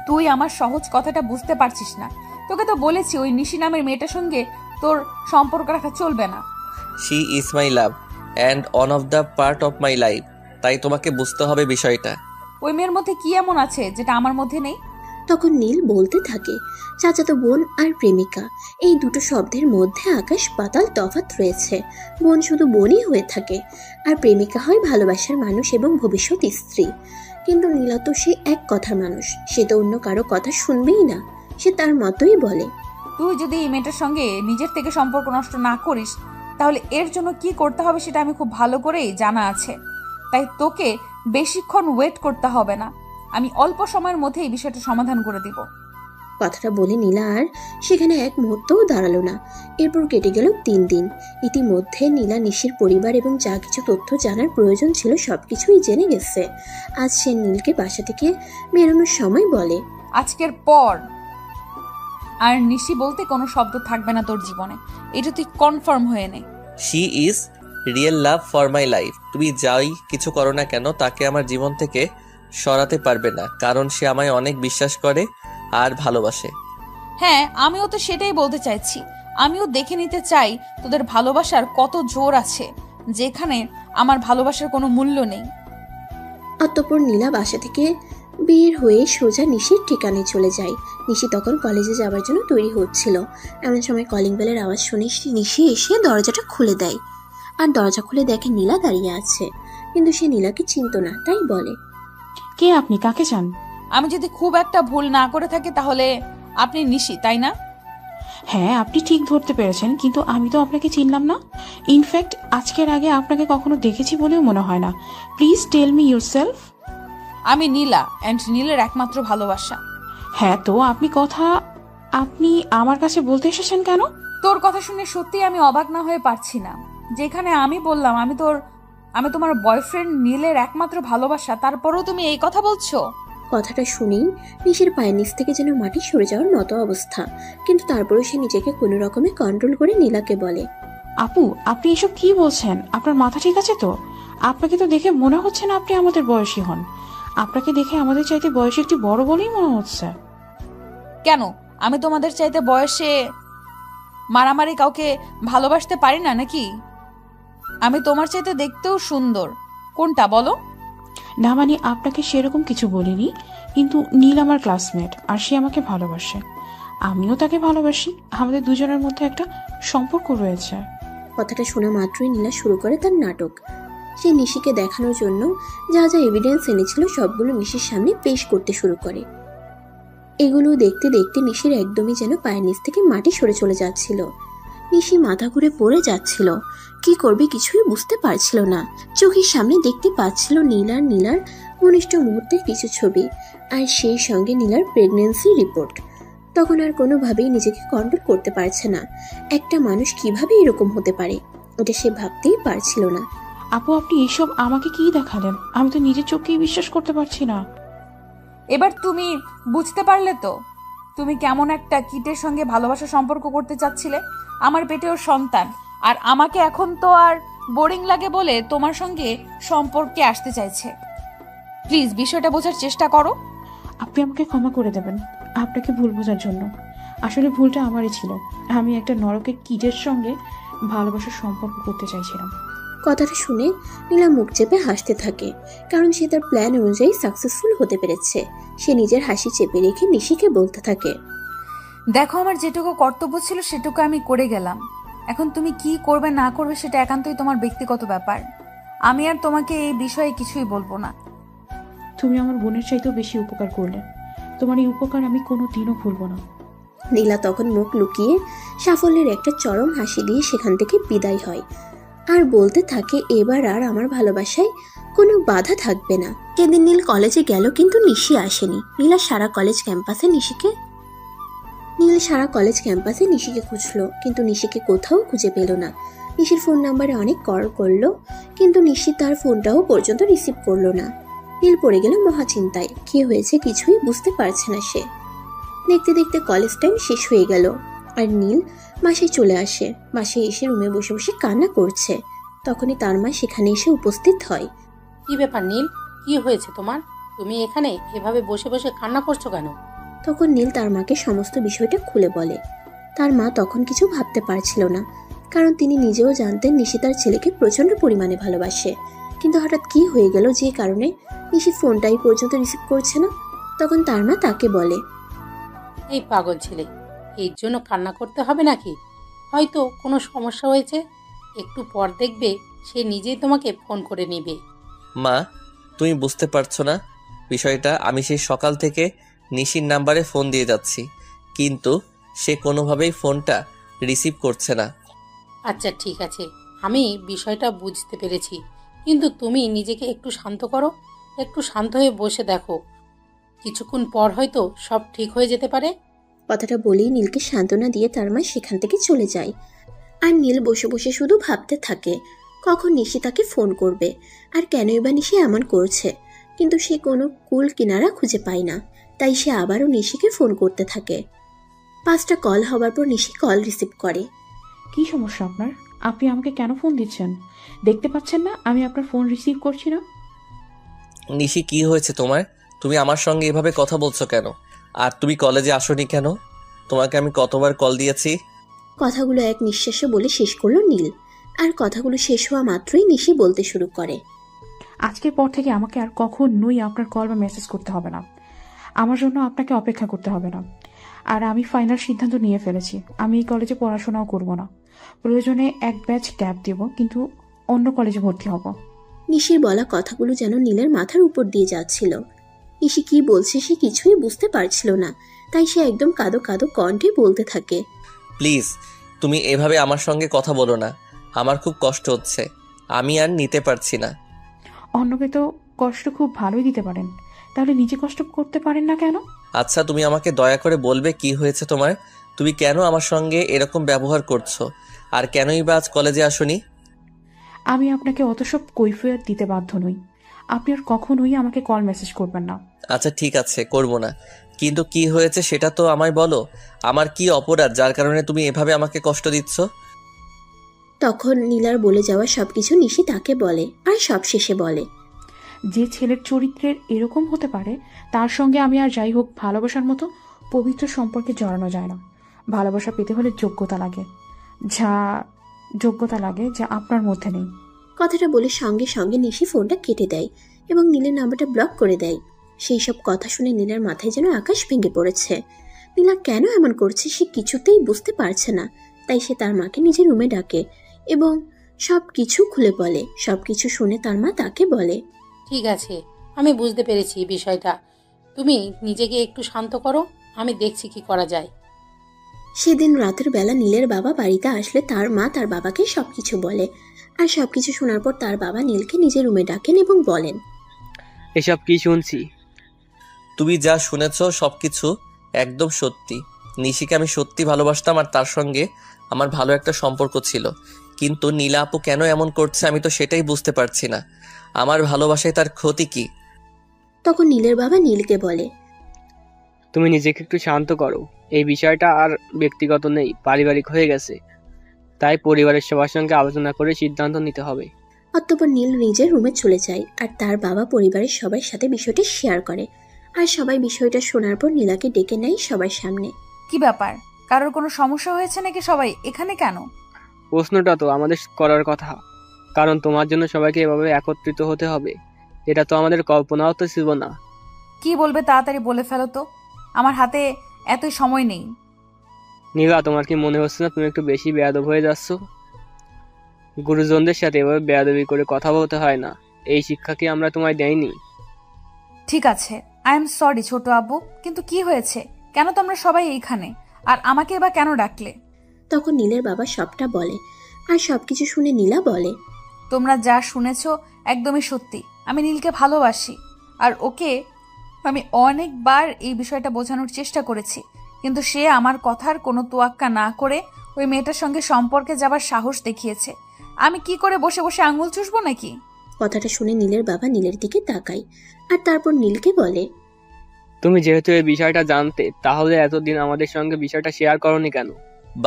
তুই আমার সহজ কথাটা বুঝতে পারছিস না। তোকে তো বলেছি ওই নিশি নামের মেয়েটার সঙ্গে তোর সম্পর্ক রাখা চলবে না। She is my love and on of the part of my life, তাই তোমাকে বুঝতে হবে বিষয়টা। ওই মেয়ের মধ্যে কি এমন আছে যেটা আমার মধ্যে নেই? তখন নীল বলতে থাকে, চাচাতো বোন আর প্রেমিকা এই দুটো শব্দের মধ্যে আকাশ পাতাল তফাৎ রয়েছে। বোন শুধু বোনই হয়ে থাকে, আর প্রেমিকা হয় ভালোবাসার মানুষ এবং ভবিষ্যৎ স্ত্রী। কিন্তু নীলা তো সে এক কথার মানুষ, সে তো অন্য কারো কথা শুনবেই না। সে তার মতোই বলে, তুই যদি এই মেয়েটার সঙ্গে নিজের থেকে সম্পর্ক নষ্ট না করিস, তাহলে এর জন্য কি করতে হবে সেটা আমি খুব ভালো করেই জানা আছে। তাই তোকে বেশিক্ষণ ওয়েট করতে হবে না, আমি অল্প সময়ের মধ্যে এই বিষয়টা সমাধান করে দিব। কথাটা বলে নীলা আর সেখানে এক মুহূর্তও দাঁড়ালো না। এরপর কেটে গেল 3 দিন। ইতিমধ্যে নীলা নিশির পরিবার এবং যা কিছু তথ্য জানার প্রয়োজন ছিল সবকিছুই জেনে গেছে। আজ সে নীলকে বাসা থেকে বেরোনোর সময় বলে, আজকের পর আর নিশি বলতে কোনো শব্দ থাকবে না তোর জীবনে, এটা তুই কনফার্ম হয়ে নে। She is real love for my life. তুমি যাই কিছু করো না কেন তাকে আমার জীবন থেকে সরাতে পারবে না, কারণ সে আমায় অনেক বিশ্বাস করে আর ভালোবাসে। হ্যাঁ, আমিও তো সেটাই বলতে চাইছি। আমিও দেখে নিতে চাই তোদের ভালোবাসার কত জোর আছে, যেখানে আমার ভালোবাসার কোনো মূল্য নেই। অতঃপর নীলা বাসা থেকে বের হয়ে সোজা নিশির ঠিকানায় চলে যায়। নিশি তখন কলেজে যাওয়ার জন্য তৈরি হচ্ছিল। এমন সময় কলিং বেলের আওয়াজ শুনে নিশি এসে দরজাটা খুলে দেয়, আর দরজা খুলে দেখে নীলা দাঁড়িয়ে আছে। কিন্তু সে নীলাকে চিনত না, তাই বলে, কে আপনি? কাকে চান? আমি যদি খুব একটা ভুল না করে থাকি তাহলে আপনি নিশি, তাই না? হ্যাঁ, আপনি ঠিক ধরতে পেরেছেন, কিন্তু আমি তো আপনাকে চিনলাম না। ইনফ্যাক্ট আজকের আগে আপনাকে কখনো দেখেছি বলেও মনে হয় না। Please tell me yourself. আমি নীলা, অ্যান্ড নীলের একমাত্র ভালোবাসা। হ্যাঁ, তো আপনি আমার কাছে বলতে এসেছেন কেন? তোর কথা শুনে সত্যি আমি অবাক না হয়ে পারছি না। যেখানে আমি বললাম আমি তোমার বয়ফ্রেন্ড নীলের একমাত্র ভালোবাসা, তারপরেও তুমি এই কথা বলছো। কথাটা শুনেই নিশির পায়ের নিচ থেকে যেন মাটি সরে যাওয়ার মতো অবস্থা। কিন্তু তারপরেও সে নিজেকে কোনো রকমে কন্ট্রোল করে নীলাকে বলে, আপু, আপনি এসব কি বলছেন? আপনার মাথা ঠিক আছে তো? আপনাকে তো দেখে মনে হচ্ছে না আপনি আমাদের বয়সী হন। আপনাকে দেখে আমাদের চাইতে বয়সে একটি বড় বলেই মনে হচ্ছে। কেন? আমি তোমাদের চাইতে বয়সে মারামারি কাউকে ভালোবাসতে পারি না নাকি? আমি তোমার চাইতে দেখতেও সুন্দর, কোনটা বলো? না মানে আপনাকে সেরকম কিছু বলিনি, কিন্তু নীল আমার ক্লাসমেট আর সে আমাকে ভালোবাসে, আমিও তাকে ভালোবাসি, আমাদের দুজনের মধ্যে একটা সম্পর্ক রয়েছে। কথাটা শোনা মাত্রই নীলা শুরু করে তার নাটক। সে নিশিকে দেখানোর জন্য যা যা এভিডেন্স এনেছিল সবগুলো নিশির সামনে পেশ করতে শুরু করে। এগুলো দেখতে দেখতে নিশির একদমই যেন পায়ের নিচ থেকে মাটি সরে চলে যাচ্ছিল। নিশি মাথা ঘুরে পড়ে যাচ্ছিল, কি করবে কিছুই বুঝতে পারছিল না। চোখের সামনে দেখতে পাচ্ছিল নীলার ঘনিষ্ঠ মুহূর্তের কিছু ছবি, আর সেই সঙ্গে নীলার প্রেগন্যান্সি রিপোর্ট। তখন আর কোনোভাবেই নিজেকে কন্ট্রোল করতে পারছে না। একটা মানুষ কিভাবে এরকম হতে পারে, ওটা সে ভাবতেই পারছিল না। আপু আপনি এইসব আমাকে কি দেখালেন? আমি তো নিজের চোখকেই বিশ্বাস করতে পারছি না। এবার তুমি বুঝতে পারলে তো তুমি কেমন একটা কিটের সঙ্গে ভালোবাসা সম্পর্ক করতে চাচ্ছিলে? আমার পেটেও সন্তান, আর আমাকে এখন তো আর বোরিং লাগে বলে তোমার সঙ্গে সম্পর্কে আসতে চাইছে। প্লিজ বিষয়টা বোঝার চেষ্টা করো। আপনি আমাকে ক্ষমা করে দেবেন আপনাকে ভুল বোঝার জন্য। আসলে ভুলটা আমারই ছিল, আমি একটা নরকের কিডের সঙ্গে ভালোবাসার সম্পর্ক করতে চাইছিলাম। কথাটা শুনে নীলা মুখ চেপে হাসতে থাকে, কারণ সে তার প্ল্যান অনুযায়ী সাকসেসফুল হতে পেরেছে। সে নিজের হাসি চেপে রেখে নিশিকে বলতে থাকে, দেখো, আমার যেটুকু কর্তব্য ছিল সেটুকু আমি করে গেলাম। এখন তুমি কি করবে না করবে সেটা একান্তই তোমার ব্যক্তিগত ব্যাপার। আমি আর তোমাকে এই বিষয়ে কিছুই বলবো না। তুমি আমার বোনের চাইতেও বেশি উপকার করলে, তোমার এই উপকার আমি কোনো দিনও ভুলবো না। নীলা তখন মুখ লুকিয়ে সাফল্যের একটা চরম হাসি দিয়ে সেখান থেকে বিদায় হয়, আর বলতে থাকে, এবার আর আমার ভালোবাসায় কোনো বাধা থাকবে না। সেদিন নীল কলেজে গেল, কিন্তু নিশি আসেনি। নীল সারা কলেজ ক্যাম্পাসে নিশিকে খুঁজলো, কিন্তু নিশিকে কোথাও খুঁজে পেল না। নিশির ফোন নাম্বারে অনেক কল করলো, কিন্তু নিশি তার ফোনটাও পর্যন্ত রিসিভ করলো না। নীল পড়ে গেল মহাচিন্তায়, কি হয়েছে কিছুই বুঝতে পারছে না সে। দেখতে দেখতে কলেজ টাইম শেষ হয়ে গেল, আর নীল বাসায় চলে আসে। বাসায় এসে রুমে বসে বসে কান্না করছে। তখনই তার মা সেখানে এসে উপস্থিত হয়। কি ব্যাপার নীল, কি হয়েছে তোমার? তুমি এখানে এভাবে বসে বসে কান্না করছো কেন? তখন নীল তার মাকে সমস্ত বিষয়টা খুলে বলে। তার মা তখন কিছু ভাবতে পারছিল না, কারণ তিনি নিজেও জানতেন নিশি তার ছেলেকে প্রচন্ড পরিমাণে ভালোবাসে। কিন্তু হঠাৎ কি হয়ে গেল যে কারণে নিশি ফোনটাই পর্যন্ত রিসিভ করছে না। তখন তার মা তাকে বলে, এই পাগল ছেলে, এর জন্য কান্না করতে হবে নাকি? হয়তো কোনো সমস্যা হয়েছে, একটু পর দেখবে সে নিজেই তোমাকে ফোন করে নেবে। মা, তুমি বুঝতে পারছো না বিষয়টা? আমি সেই সকাল থেকে নিশির নাম্বারে ফোন দিয়ে যাচ্ছি, কিন্তু সে কোনোভাবেই ফোনটা রিসিভ করছে না। আচ্ছা ঠিক আছে, আমি বিষয়টা বুঝতে পেরেছি, কিন্তু তুমি নিজেকে একটু শান্ত করো। একটু শান্ত হয়ে বসে দেখো, কিছুক্ষণ পর হয়তো সব ঠিক হয়ে যেতে পারে। কথাটা বলেই নীলকে সান্ত্বনা দিয়ে তার মা সেখান থেকে চলে যায়। আর নীল বসে বসে শুধু ভাবতে থাকে, কখন নিশি তাকে ফোন করবে, আর কেনই বা নিশি এমন করছে। কিন্তু সে কোনো কুল কিনারা খুঁজে পায় না, তাই সে আবারও নিশিকে ফোন করতে থাকে। 5টা কল হবার পর নিশি কল রিসিভ করে। কি সমস্যা আপনার? আপনি আমাকে কেন ফোন দিচ্ছেন? দেখতে পাচ্ছেন না আমি আপনার ফোন রিসিভ করছি না? নিশি, কি হয়েছে তোমার? তুমি আমার সঙ্গে এভাবে কথা বলছো কেন? আর তুমি কলেজে আসোনি কেন? তোমাকে আমি কতবার কল দিয়েছি? কথাগুলো এক নিঃশ্বাসে বলে শেষ করলো নীল। আর কথাগুলো শেষ হওয়া মাত্রই নিশি বলতে শুরু করে, আজকের পর থেকে আমাকে আর কখনোই আপনার কল বা মেসেজ করতে হবে না। আমার জন্য আপনাকে অপেক্ষা করতে হবে না। আর আমি ফাইনাল সিদ্ধান্ত নিয়ে ফেলেছি, আমি এই কলেজে পড়াশোনাও করব না। প্রয়োজনে এক ব্যাচ গ্যাপ দেব, কিন্তু অন্য কলেজে ভর্তি হব। নিশির বলা কথাগুলো যেন নীলের মাথার উপর দিয়ে যাচ্ছিল। নিশি কি বলছে সে কিছুই বুঝতে পারছিল না, তাই সে একদম কাঁদো কাঁদো কণ্ঠে বলতে থাকে, প্লিজ, তুমি এভাবে আমার সঙ্গে কথা বলো না। আমার খুব কষ্ট হচ্ছে, আমি আর নিতে পারছি না। অন্যকে তো কষ্ট খুব ভালোই দিতে পারেন, তাহলে নিজে কষ্ট করতে পারেন না কেন? আচ্ছা, তুমি আমাকে দয়া করে বলবে কি হয়েছে তোমার? তুমি কেন আমার সঙ্গে এরকম ব্যবহার করছো? আর কেনই বা আজ কলেজে আসোনি? আমি আপনাকে অত সব কৈফিয়ত দিতে বাধ্য নই। আপনি আর কখনোই আমাকে কল মেসেজ করবেন না। আচ্ছা ঠিক আছে, করবো না, কিন্তু কি হয়েছে সেটা তো আমায় বলো। আমার কি অপরাধ যার কারণে তুমি এভাবে আমাকে কষ্ট দিচ্ছ? তখন নীলার বলে যাওয়া সবকিছু নিশি তাকে বলে, আর সব শেষে বলে, যে ছেলের চরিত্রের এরকম হতে পারে তার সঙ্গে আমি আর যাই হোক ভালোবাসার মতো পবিত্র সম্পর্কে জড়ানো যায় না। ভালোবাসা পেতে হলে যোগ্যতা লাগে, যা যোগ্যতা লাগে যা আপনার মধ্যে নেই। কথাটা বলে সঙ্গে সঙ্গে নিশি ফোনটা কেটে দেয় এবং নীলের নাম্বারটা ব্লক করে দেয়। সেই সব কথা শুনে নীলার মাথায় যেন আকাশ ভেঙে পড়েছে। নীলা কেন এমন করছে সে কিছুতেই বুঝতে পারছে না। তাই সে তার মাকে নিজের রুমে ডাকে এবং সব কিছু খুলে বলে। সবকিছু শুনে তার মা তাকে বলে, ঠিক আছে, আমি বুঝতে পেরেছি বিষয়টা। তুমি নিজেকে একটু শান্ত করো, আমি দেখছি কি করা যায়। সেদিন রাতের বেলা নীলের বাবা বাড়িতে আসলে তার মা তার বাবাকে সবকিছু বলে। আর সবকিছু শোনার পর তার বাবা নীলকে নিজের রুমে ডাকেন এবং বলেন, এসব কি শুনছি? তুমি যা শুনেছ সবকিছু একদম সত্যি। নিশিকে আমি সত্যি ভালোবাসতাম আর তার সঙ্গে আমার ভালো একটা সম্পর্ক ছিল, কিন্তু নীলা আপু কেন এমন করছে আমি তো সেটাই বুঝতে পারছি না। আমার ভালোবাসায় তার ক্ষতি কি? তখন নীলের বাবা নীলকে বলে, তুমি নিজেকে একটু শান্ত করো। এই বিষয়টা আর ব্যক্তিগত নেই, পারিবারিক হয়ে গেছে। তাই পরিবারের সবার সঙ্গে আলোচনা করে সিদ্ধান্ত নিতে হবে। অতঃপর নীল নিজের রুমে চলে যায় আর তার বাবা পরিবারের সবার সাথে বিষয়টি শেয়ার করে। আর সবাই বিষয়টা শোনার পর নীলাকে ডেকে নেয় সবার সামনে। কি ব্যাপার, কারোর কোনো সমস্যা হয়েছে নাকি? সবাই এখানে কেন? প্রশ্নটা তো আমাদের করার কথা, কারণ তোমার জন্য সবাইকে এভাবে একত্রিত হতে হবে, এটা তো আমাদের কল্পনাও তো ছিল না। কি বলবে তাড়াতাড়ি বলে ফেলো তো, আমার হাতে এতই সময় নেই। নীলা, তোমার কি মনে হচ্ছে না তুমি একটু বেশি বেয়াদব হয়ে যাচ্ছ? গুরুজনদের সাথে এভাবে বেয়াদবি করে কথা বলতে হয় না। এই শিক্ষা কি আমরা তোমায় দেইনি? ঠিক আছে, আই এম সরি ছোট আব্বু, কিন্তু কি হয়েছে? কেন তোমরা সবাই এইখানে, আর আমাকে এবার কেন ডাকলে? তখন নীলের বাবা সবটা বলে আর সবকিছু শুনে নীলা বলে, তোমরা যা শুনেছ একদমই সত্যি। আমি নীলকে ভালোবাসি, আর ওকে আমি অনেকবার এই বিষয়টা বোঝানোর চেষ্টা করেছি, কিন্তু সে আমার কথার কোনো তোয়াক্কা না করে ওই মেয়েটার সঙ্গে সম্পর্কে যাবার সাহস দেখিয়েছে। আমি কি করে বসে বসে আঙুল চুষবো নাকি? কথাটা শুনে নীলের বাবা নীলের দিকে তাকায় আর তারপর নীলকে বলে, তুমি যেহেতু এই বিষয়টা জানতে, তাহলে এতদিন আমাদের সঙ্গে বিষয়টা শেয়ার করনি কেন?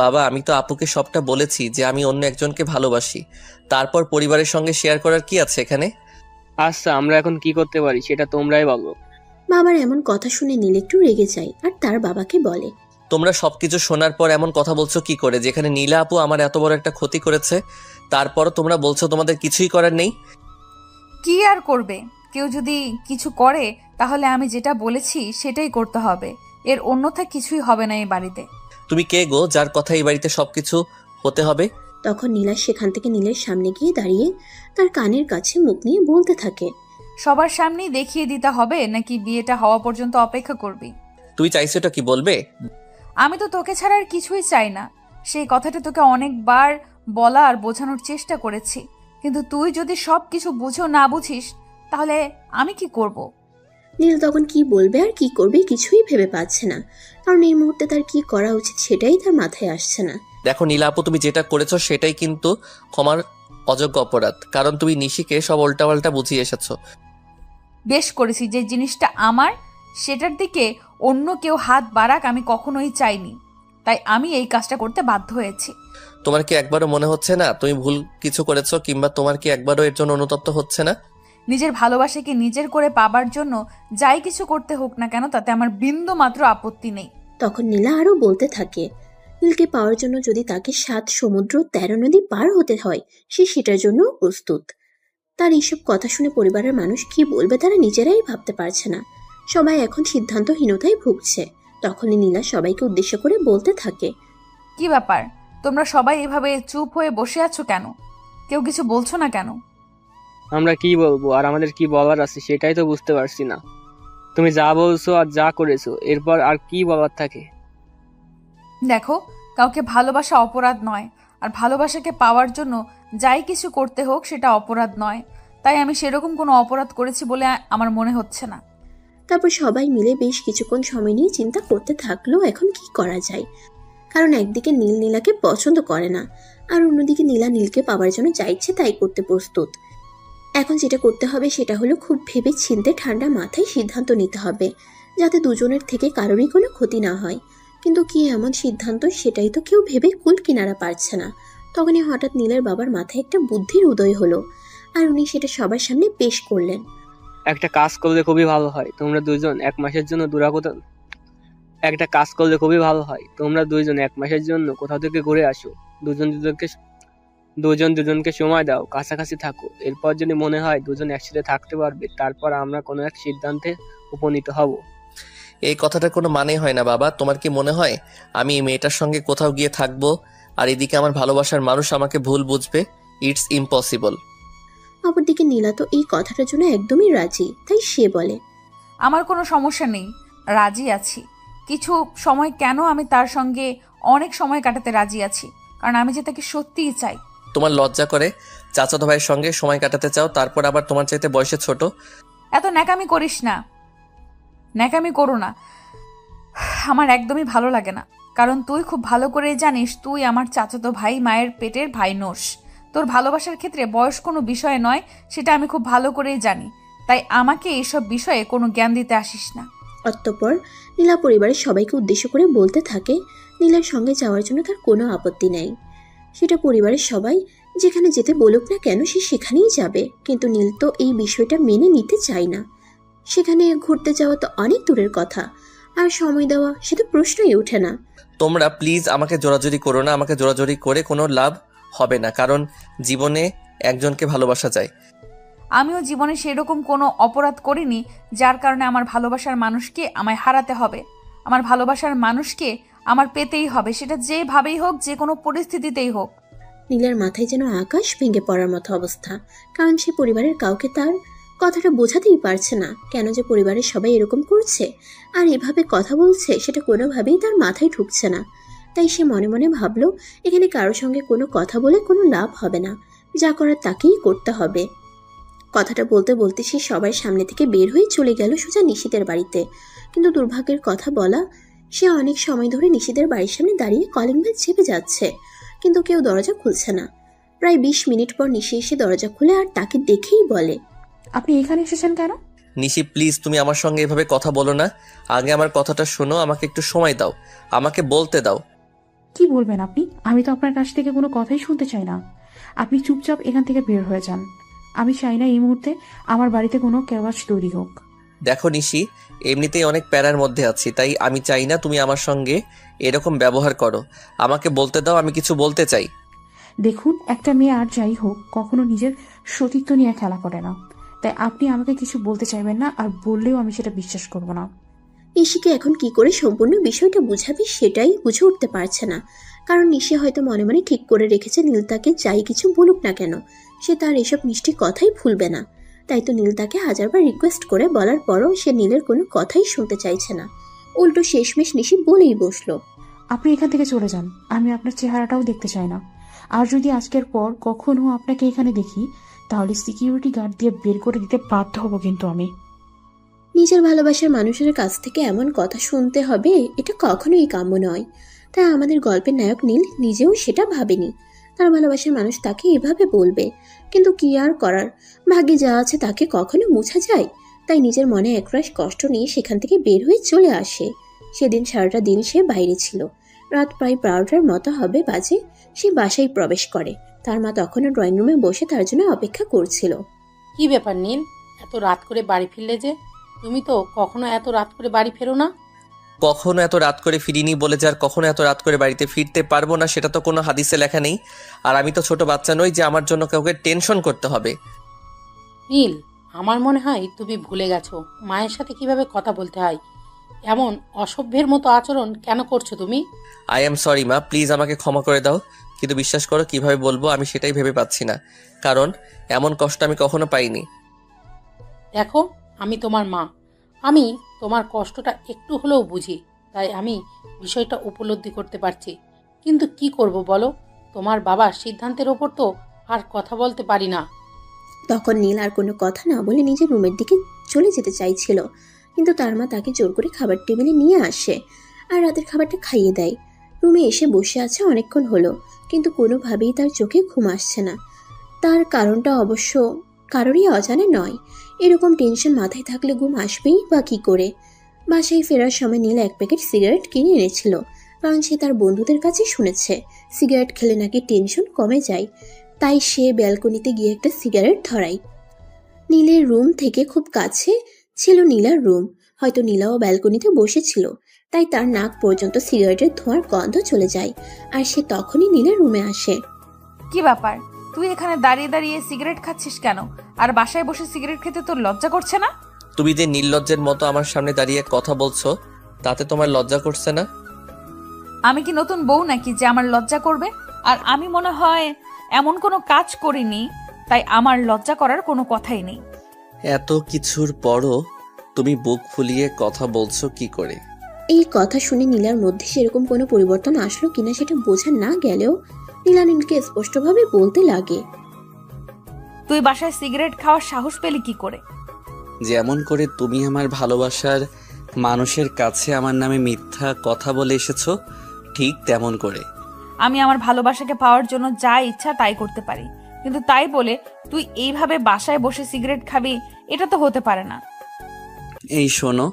বাবা, আমি তো আপুকে সবটা বলেছি যে আমি অন্য একজনকে ভালোবাসি। তারপর পরিবারের সঙ্গে শেয়ার করার কি আছে এখানে? আচ্ছা, আমরা এখন কি করতে পারি সেটা তোমরাই বলো। বাবার এমন কথা শুনে নীল একটু রেগে যায় আর তার বাবাকে বলে, তোমরা সবকিছু শোনার পর এমন কথা বলছো কি করে, যেখানে নীলা আপু আমার এত বড় একটা ক্ষতি করেছে, তারপরও তোমরা বলছো তোমাদের কিছুই করার নেই? কি আর করবে? কেউ যদি কিছু করে তাহলে আমি যেটা বলেছি সেটাই করতে হবে, এর অন্যথা কিছুই হবে না এই বাড়িতে। তুমি কে গো যার কথা এই বাড়িতে সবকিছু হতে হবে? তখন নীলা সেখান থেকে নীলের সামনে গিয়ে দাঁড়িয়ে তার কানের কাছে মুখ নিয়ে বলতে থাকে, সবার সামনেই দেখিয়ে দিতে হবে নাকি বিয়েটা হওয়া পর্যন্ত অপেক্ষা করবি? তুই চাইছোটা কি বলবে? আমি তো তোকে ছাড়া আর কিছুই চাই না। সেই কথাটা তোকে অনেকবার বলা আর বোঝানোর চেষ্টা করেছি, কিন্তু তুই যদি সব কিছু বুঝো না বুঝিস তাহলে আমি কি করব? নীল তখন কি বলবে আর কি করবে কিছুই ভেবে পাচ্ছে না, কারণ এই মুহূর্তে তার কি করা উচিত সেটাই তার মাথায় আসছে না। দেখো নীলা আপু, তুমি যেটা করেছো সেটাই কিন্তু ক্ষমার অযোগ্য অপরাধ, কারণ তুমি নিশিকে সব উল্টাপাল্টা বুঝিয়ে এসেছো। বেশ করেছি, যে জিনিসটা আমার সেটার দিকে অন্য কেউ হাত বাড়াক আমি কখনোই চাইনি, তাই আমি এই কাজটা করতে বাধ্য হয়েছি। তোমার কি একবারও মনে হচ্ছে না তুমি ভুল কিছু করেছো, কিংবা তোমার কি একবারও এর জন্য অনুতপ্ত হচ্ছে না? নিজের ভালোবাসাকে নিজের করে পাবার জন্য যাই কিছু করতে হোক না কেন তাতে আমার বিন্দু মাত্র আপত্তি নেই। তখন নীলা আরো বলতে থাকে, নীলকে পাওয়ার জন্য যদি তাকে 7 সমুদ্র 13 নদী পার হতে হয় সে সেটার জন্য প্রস্তুত। তার এইসব কথা শুনে পরিবারের মানুষ কি বলবে তারা নিজেরাই ভাবতে পারছে না। সবাই এখন সিদ্ধান্তহীনতায় ভুগছে। তখনই নীলা সবাইকে উদ্দেশ্য করে বলতে থাকে, কি ব্যাপার, তোমরা সবাই এভাবে চুপ হয়ে বসে আছো কেন? কেউ কিছু বলছো না কেন? আমরা কি বলবো আর আমাদের কি বলার আছে সেটাই তো বুঝতে পারছি না। তুমি যা বলছো আর যা করেছো এরপর আর কি বলার থাকে? দেখো, কাউকে ভালোবাসা অপরাধ নয়, আর ভালোবাসাকে পাওয়ার জন্য যাই কিছু করতে হোক সেটা অপরাধ নয়, তাই আমি সেরকম কোনো অপরাধ করেছি বলে আমার মনে হচ্ছে না। তারপর সবাই মিলে বেশ কিছুক্ষণ সময় নিয়ে চিন্তা করতে থাকলো এখন কি করা যায়। কারণ একদিকে নীল নীলাকে পছন্দ করে না, আর অন্যদিকে নীলা নীলকে পাওয়ার জন্য যা ইচ্ছে তাই করতে প্রস্তুত। এখন যেটা করতে হবে সেটা হলো খুব ভেবে চিন্তে ঠান্ডা মাথায় সিদ্ধান্ত নিতে হবে, যাতে দুজনের থেকে কারোরই কোনো ক্ষতি না হয়। কিন্তু কি এমন সিদ্ধান্ত সেটাই তো কেউ ভেবে কুল কিনারা পারছে না। তখনই হঠাৎ নীলের বাবার মাথায় একটা বুদ্ধির উদয় হলো, আর উনি সেটা সবার সামনে পেশ করলেন। একটা কাজ করলে খুবই ভালো হয়, তোমরা দুজন 1 মাসের জন্য একটা কাজ করলে খুবই ভালো হয়। তোমরা দুইজন 1 মাসের জন্য কোথাও থেকে ঘুরে আসো। দুজন দুজনকে সময় দাও, কাছাকাছি থাকো। এরপর যদি মনে হয় দুজন একসাথে থাকতে পারবে, তারপর আমরা কোনো এক সিদ্ধান্তে উপনীত হব। এই কথাটার কোনো মানেই হয় না বাবা। তোমার কি মনে হয় আমি এই মেয়েটার সঙ্গে কোথাও গিয়ে থাকবো আর এদিকে আমার ভালোবাসার মানুষ আমাকে ভুল বুঝবে? It's impossible. অপরদিকে নীলা তো এই কথাটার জন্য একদমই রাজি, তাই সে বলে, আমার কোনো সমস্যা নেই, রাজি আছি। কিছু সময় কেন, আমি তার সঙ্গে অনেক সময় কাটাতে রাজি আছি, কারণ আমি যে তাকে সত্যিই চাই। তোমার লজ্জা করে চাচাতো ভাইয়ের সঙ্গে সময় কাটাতে চাও, তারপর আবার তোমার চাইতে বয়সে ছোট। এত ন্যাকামি করিস না, ন্যাকামি করো না। আমার একদমই ভালো লাগে না, কারণ তুই খুব ভালো করে জানিস তুই আমার চাচাতো ভাই, মায়ের পেটের ভাই নোস। তোর ভালোবাসার ক্ষেত্রে বয়স কোনো বিষয় নয়, সেটা আমি খুব ভালো করেই জানি। তাই আমাকে এইসব বিষয়ে কোনো জ্ঞান দিতে আসিস না। অতঃপর নীলা পরিবারের সবাইকে উদ্দেশ্য করে বলতে থাকে নীলার সঙ্গে যাওয়ার জন্য তার কোনো আপত্তি নেই। সেটা পরিবারের সবাই যেখানে যেতে বলুক না কেন সে সেখানেই যাবে, কিন্তু নীল তো এই বিষয়টা মেনে নিতে চায় না। সেখানে ঘুরতে যাওয়া তো অনেক দূরের কথা, আর সময় দেওয়া সে তো প্রশ্নই ওঠে না। তোমরা প্লিজ আমাকে জোরাজোরি করো না। আমাকে জোরাজোরি করে কোনো লাভ হবে না, কারণ জীবনে একজনকে ভালোবাসা যায়। আমিও জীবনে সেরকম কোনো অপরাধ করিনি যার কারণে আমার ভালোবাসার মানুষকে আমায় হারাতে হবে। আমার ভালোবাসার মানুষকে আমার পেতেই হবে, সেটা যেভাবেই হোক, যে কোনো পরিস্থিতিতেই হোক। নীলার মাথায় যেন আকাশ ভেঙে পড়ার মতো অবস্থা, কারণ সে পরিবারের কাউকে তার কথাটা বোঝাতেই পারছে না কেন যে পরিবারের সবাই এরকম করছে আর এভাবে কথা বলছে, সেটা কোনোভাবেই তার মাথায় ঢুকছে না। তাই সে মনে মনে ভাবলো এখানে কারোর সঙ্গে কোনো কথা বলে কোনো লাভ হবে না, যা করার তাকেই করতে হবে। কথাটা বলতে বলতে সে সবার সামনে থেকে বের হয়ে চলে গেল সোজা নিশিতের বাড়িতে। কিন্তু দুর্ভাগ্যের কথা বলা, সে অনেক সময় ধরে নিশিতের বাড়ির সামনে দাঁড়িয়ে কলিং বেল চেপে যাচ্ছে, কিন্তু কেউ দরজা খুলছে না। প্রায় 20 মিনিট পর নিশি এসে দরজা খুলে আর তাকে দেখেই বলে, আপনি এখানে এসেছেন কেন? নিশি প্লিজ তুমি আমার সঙ্গে এভাবে কথা বলো না। আগে আমার কথাটা শোনো, আমাকে একটু সময় দাও, আমাকে বলতে দাও। কি বলবেন আপনি? আমি তো আপনার কাছ থেকে কোনো কথাই শুনতে চাই না। আপনি চুপচাপ এখান থেকে বের হয়ে যান। আমি চাই না এই মুহূর্তে আমার বাড়িতে কোনো কেওয়াজ তৈরি হোক। দেখো নিশি, এমনিতেই অনেক প্যারার মধ্যে আছি, তাই আমি চাই না তুমি আমার সঙ্গে এরকম ব্যবহার করো। আমাকে বলতে দাও, আমি কিছু বলতে চাই। দেখুন, একটা মেয়ে আর যাই হোক কখনো নিজের সতীত্ব নিয়ে খেলা করে না। তাই আপনি আমাকে কিছু বলতে চাইবেন না, আর বললেও আমি সেটা বিশ্বাস করব না। নিশিকে এখন কি করে সম্পূর্ণ বিষয়টা বুঝাবে সেটাই বুঝে উঠতে পারছে না, কারণ নিশি হয়তো মনে মনে ঠিক করে রেখেছে নীল তাকে যাই কিছু বলুক না কেন সে তার এসব মিষ্টি কথাই ভুলবে না। তাই তো নীল তাকে হাজারবার রিকোয়েস্ট করে বলার পরও সে নীলের কোনো কথাই শুনতে চাইছে না। উল্টো শেষমেশ নিশি বলেই বসলো, আপনি এখান থেকে চলে যান। আমি আপনার চেহারাটাও দেখতে চাই না। আর যদি আজকের পর কখনো আপনাকে এখানে দেখি, তাহলে সিকিউরিটি গার্ড দিয়ে বের করে দিতে বাধ্য হব কিন্তু আমি। নিজের ভালোবাসার মানুষের কাছ থেকে এমন কথা শুনতে হবে এটা কখনোই কাম্য নয়। তাই আমাদের গল্পের নায়ক নীল নিজেও সেটা ভাবেনি তার ভালোবাসার মানুষ তাকে এভাবে বলবে, কিন্তু কি আর করার, ভাগ্যে যা আছে তাকে কখনো মুছা যায়। তাই নিজের মনে একরাশ কষ্ট নিয়ে সেখান থেকে বের হয়ে চলে আসে। সেদিন সারাটা দিন সে বাইরে ছিল। রাত প্রায় 12টার মতো হবে বাজে সে বাসায় প্রবেশ করে। তার মা তখনও ড্রয়িং রুমে বসে তার জন্য অপেক্ষা করছিল। কি ব্যাপার নীল, এত রাত করে বাড়ি ফিরলে যে? তুমি তো কখনো এত রাত করে বাড়ি ফেরো না। কখনো এত রাত করে ফিরিনি বলে যে আর কখনো এত রাত করে বাড়িতে ফিরতে পারবো না সেটা তো কোনো হাদিসে লেখা নেই। আর আমি তো ছোট বাচ্চা নই যে আমার জন্য কাউকে টেনশন করতে হবে। নীল, আমার মনে হয় তুমি ভুলে গেছো মায়ের সাথে কিভাবে কথা বলতে হয়। এমন অসভ্যের মতো আচরণ কেন করছো তুমি? আই এম সরি মা, প্লিজ আমাকে ক্ষমা করে দাও। কিন্তু বিশ্বাস করো কিভাবে বলবো আমি সেটাই ভেবে পাচ্ছি না, কারণ এমন কষ্ট আমি কখনো পাইনি। দেখো, আমি তোমার মা, আমি তোমার কষ্টটা একটু হলেও বুঝি, তাই আমি বিষয়টা উপলব্ধি করতে পারছি। কিন্তু কি করব বলো, তোমার বাবার সিদ্ধান্তের ওপর তো আর কথা বলতে পারি না। তখন নীল আর কোনো কথা না বলে নিজের রুমের দিকে চলে যেতে চাইছিল, কিন্তু তার মা তাকে জোর করে খাবার টেবিলে নিয়ে আসে আর রাতের খাবারটা খাইয়ে দেয়। রুমে এসে বসে আছে অনেকক্ষণ হলো, কিন্তু কোনোভাবেই তার চোখে ঘুম আসছে না। তার কারণটা অবশ্য কারোরই অজানা নয়। এরকম টেনশন মাথায় থাকলে ঘুম আসবেই বা কী করে। বাসায় ফেরার সময় নীল 1 প্যাকেট সিগারেট কিনে এনেছিল, কারণ সে তার বন্ধুদের কাছে শুনেছে সিগারেট খেলে নাকি টেনশন কমে যায়। তাই সে ব্যালকনিতে গিয়ে একটা সিগারেট ধরায়। নীলের রুম থেকে খুব কাছে ছিল নীলার রুম। হয়তো নীলাও ব্যালকনিতে বসেছিল, তাই তার নাক পর্যন্ত সিগারেটের ধোঁয়ার গন্ধ চলে যায়। আর সে তখনই নীলের রুমে আসে। কি ব্যাপার, তুই এখানে দাঁড়িয়ে দাঁড়িয়ে সিগারেট খাচ্ছিস কেন? আর বাসায় বসে সিগারেট খেতে তোর লজ্জা করছে না? তুমি যে নির্লজ্জের মতো আমার সামনে দাঁড়িয়ে কথা বলছো, তাতে তোমার লজ্জা করছে না? আমি কি নতুন বউ নাকি যে আমার লজ্জা করবে? আর আমি মনে হয় এমন কোনো কাজ করিনি, তাই আমার লজ্জা করার কোনো কথাই নেই। এত কিছুর পরও তুমি বুক ফুলিয়ে কথা বলছো কি করে? এই কথা শুনে নীলার মধ্যে সেরকম কোনো পরিবর্তন আসলো কিনা সেটা বোঝা না গেলেও নীলা নীলকে স্পষ্টভাবে বলতে লাগে। তুই বাসায় সিগারেট খাওয়ার সাহস পেলি কি করে? যেমন করে তুমি আমার ভালোবাসার মানুষের কাছে আমার নামে মিথ্যা কথা বলে এসেছো, ঠিক তেমন করে। আমি আমার ভালোবাসাকে পাওয়ার জন্য যা ইচ্ছা তাই করতে পারি, কিন্তু তাই বলে তুই এইভাবে বাসায় বসে সিগারেট খাবি, এটা তো হতে পারে না। এই শোনো,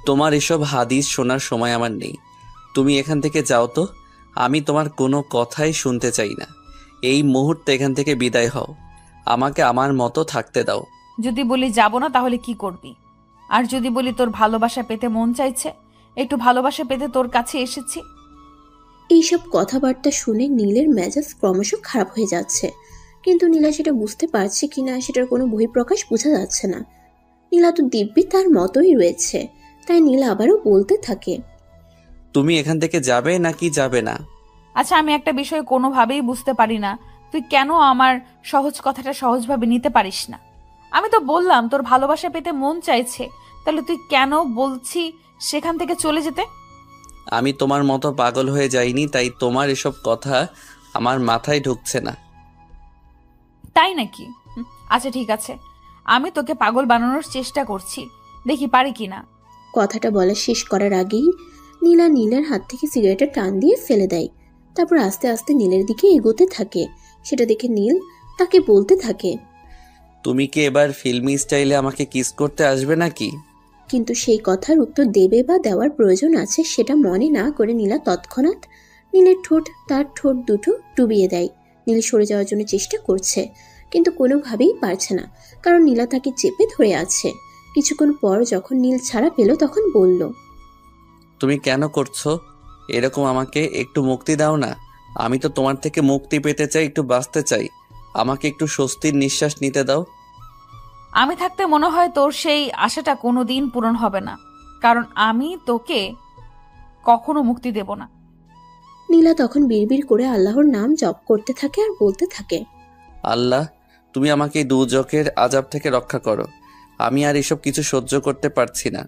তোমার এসব হাদিস শোনার সময় আমার নেই। তুমি এখান থেকে যাও তো, আমি তোমার কোনো কথাই শুনতে চাই না। এই মুহূর্তে এখান থেকে বিদায় হও, আমাকে আমার মতো থাকতে দাও। যদি বলি যাব না তাহলে কি করবি? আর যদি বলি তোর ভালোবাসা পেতে মন চাইছে, একটু ভালোবাসা পেতে তোর কাছে এসেছি। এইসব কথাবার্তা শুনে নীলের মেজাজ ক্রমশ খারাপ হয়ে যাচ্ছে, কিন্তু নীলা সেটা বুঝতে পারছে কিনা সেটার কোনো বহিঃপ্রকাশ বোঝা যাচ্ছে না। নীলা তো দিব্যি তার মতোই রয়েছে, তাই নীলা আবারও বলতে থাকে। তুমি এখান থেকে যাবে নাকি যাবে না? আচ্ছা, আমি একটা বিষয় কোনোভাবেই বুঝতে পারি না, তুই কেন আমার সহজ কথাটা সহজভাবে নিতে পারিস না? আমি তো বললাম তোর ভালোবাসা পেতে মন চাইছে, তাহলে তুই কেন বলছি সেখান থেকে চলে যেতে? আমি তোমার মতো পাগল হয়ে যাইনি, তাই তোমার এসব কথা আমার মাথায় ঢুকছে না। তাই নাকি? আচ্ছা ঠিক আছে, আমি তোকে পাগল বানানোর চেষ্টা করছি, দেখি পারি কিনা। কথাটা বলা শেষ করার আগেই নীলা নীলের হাত থেকে সিগারেটের টান দিয়ে ফেলে দেয়। তারপর আস্তে আস্তে নীলের দিকে এগোতে থাকে। সেটা দেখে নীল তাকে বলতে থাকে, তুমি কি এবার ফিল্মি স্টাইলে আমাকে কিস করতে আসবে নাকি? কিন্তু সেই কথার উত্তর দেবে বা দেওয়ার প্রয়োজন আছে সেটা মনে না করে নীলা তৎক্ষণাৎ নীলের ঠোঁট তার ঠোঁট দুটো ডুবিয়ে দেয়। নীল সরে যাওয়ার জন্য চেষ্টা করছে, কিন্তু কোনোভাবেই পারছে না, কারণ নীলা তাকে চেপে ধরে আছে। কিছুক্ষণ পর যখন নীল ছাড়া পেল তখন বলল, তুমি কেন করছো এরকম? আমাকে একটু মুক্তি দাও না। আমি তো তোমার থেকে মুক্তি পেতে চাই, একটু বাঁচতে চাই। আমাকে একটু স্বস্তির নিঃশ্বাস নিতে দাও। আমি থাকতে মনে হয় তোর সেই আশাটা কোনোদিন পূরণ হবে না, কারণ আমি তোকে কখনো মুক্তি দেব না। নীলা তখন বিড়বিড় করে আল্লাহর নাম জপ করতে থাকে আর বলতে থাকে, আল্লাহ, তুমি আমাকে এই দুর্যোগের আযাব থেকে রক্ষা করো। আমি আর এসব কিছু সহ্য করতে পারছি না।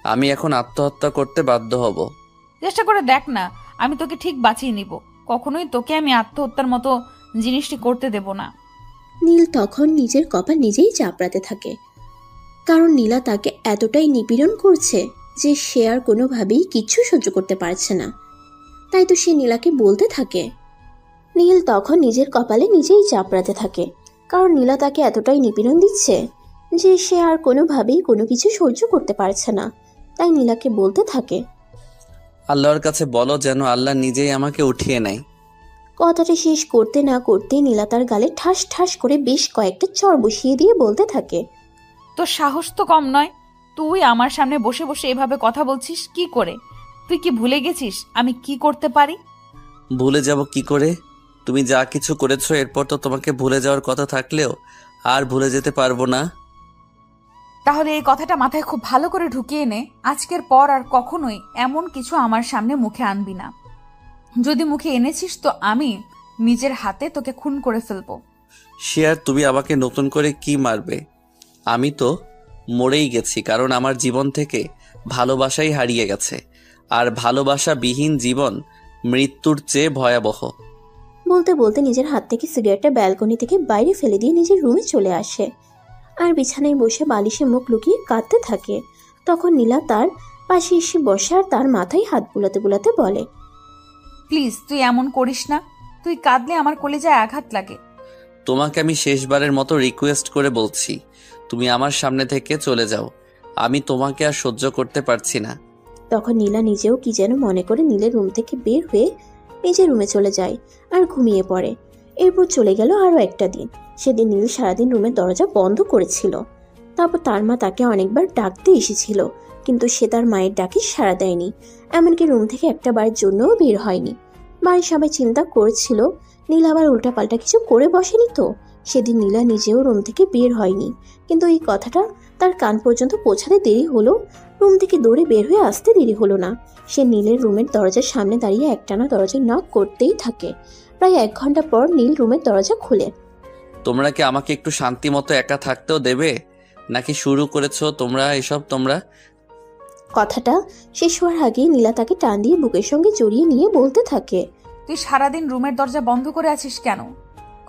আমি এখন আত্মহত্যা করতে বাধ্য হব। চেষ্টা করে দেখ না, আমি তোকে ঠিক বাঁচিয়ে নিব। কখনোই তোকে আমি আত্মহত্যার মতো জিনিসটি করতে দেব না। নীল তখন নিজের কপাল নিজেই চাপড়াতে থাকে, কারণ নীলা তাকে এতটাই নিপীড়ন করছে যে সে আর কোনোভাবেই কিচ্ছু সহ্য করতে পারছে না। তাই তো সে নীলাকে বলতে থাকে। নীল তখন নিজের কপালে নিজেই চাপড়াতে থাকে, কারণ নীলা তাকে এতটাই নিপীড়ন দিচ্ছে যে সে আর কোনোভাবেই কোনো কিছু সহ্য করতে পারছে না। তাই নীলাকে বলতে থাকে, আল্লাহর কাছে বলো যেন আল্লাহ নিজেই আমাকে উঠিয়ে নেয়। কথাটা শেষ করতে না করতেই নীলা তার গালে ঠাস ঠাস করে বেশ কয়েকটা চড় বসিয়ে দিয়ে বলতে থাকে, তোর সাহস তো কম নয়, তুই আমার সামনে বসে বসে এভাবে কথা বলছিস কি করে? তুই কি ভুলে গেছিস আমি কি করতে পারি? ভুলে যাব কি করে? তুমি যা কিছু করেছো এরপর তো তোমাকে ভুলে যাওয়ার কথা থাকলেও আর ভুলে যেতে পারবো না। তাহলে এই কথাটা মাথায় খুব ভালো করে ঢুকিয়ে নে, আজকের পর আর কখনোই এমন কিছু আমার সামনে মুখে আনবি না। যদি মুখে এনেছিস তো আমি নিজের হাতে তোকে খুন করে ফেলবো। সে আর তুমি আমাকে নতুন করে কি মারবে? আমি তো মরেই গেছি, কারণ আমার জীবন থেকে ভালোবাসাই হারিয়ে গেছে। আর ভালোবাসা বিহীন জীবন মৃত্যুর চেয়ে ভয়াবহ। বলতে বলতে নিজের হাত থেকে সিগারেটটা ব্যালকনি থেকে বাইরে ফেলে দিয়ে নিজের রুমে চলে আসে আর বিছানায় বসে বালিশে মুখ লুকিয়ে কাঁদতে থাকে। তখন নীলা তার পাশে এসে বসে আর তার মাথায় হাত বুলাতে বুলাতে বলে, প্লিজ তুই এমন করিস না, তুই কাঁদলে আমার কলিজায় আঘাত লাগে। তোমাকে আমি শেষবারের মতো রিকোয়েস্ট করে বলছি, তুমি আমার সামনে থেকে চলে যাও। আমি তোমাকে আর সহ্য করতে পারছি না। তখন নীলা নিজেও কি যেন মনে করে নীলের রুম থেকে বের হয়ে নিজের রুমে চলে যায় আর ঘুমিয়ে পড়ে। এরপর চলে গেল আরও একটা দিন। সেদিন নীল সারাদিন রুমের দরজা বন্ধ করেছিল। তারপর তার মা তাকে অনেকবার ডাকতে এসেছিল, কিন্তু সে তার মায়ের ডাকে সাড়া দেয়নি, এমনকি রুম থেকে একটা বারের জন্যও বের হয়নি। বাড়ির সবাই চিন্তা করছিল নীলা আবার উল্টাপাল্টা কিছু করে বসেনি তো। সেদিন নীলা নিজেও রুম থেকে বের হয়নি, কিন্তু এই কথাটা তার কান পর্যন্ত পৌঁছাতে দেরি হলো। রুম থেকে দৌড়ে বের হয়ে আসতে দেরি হলো না। সে নীলের রুমের দরজার সামনে দাঁড়িয়ে একটানা দরজায় নক করতেই থাকে। প্রায় 1 ঘন্টা পর নীল রুমের দরজা খুলে। তোমরা কি আমাকে একটু শান্তি মতো একা থাকতেও দেবে, নাকি শুরু করেছো তোমরা এসব? তোমরা কথাটা শেষ হওয়ার আগেই নীলা তাকে টান দিয়ে বুকের সঙ্গে জড়িয়ে নিয়ে বলতে থাকে, তুই সারাদিন রুমের দরজা বন্ধ করে আছিস কেন?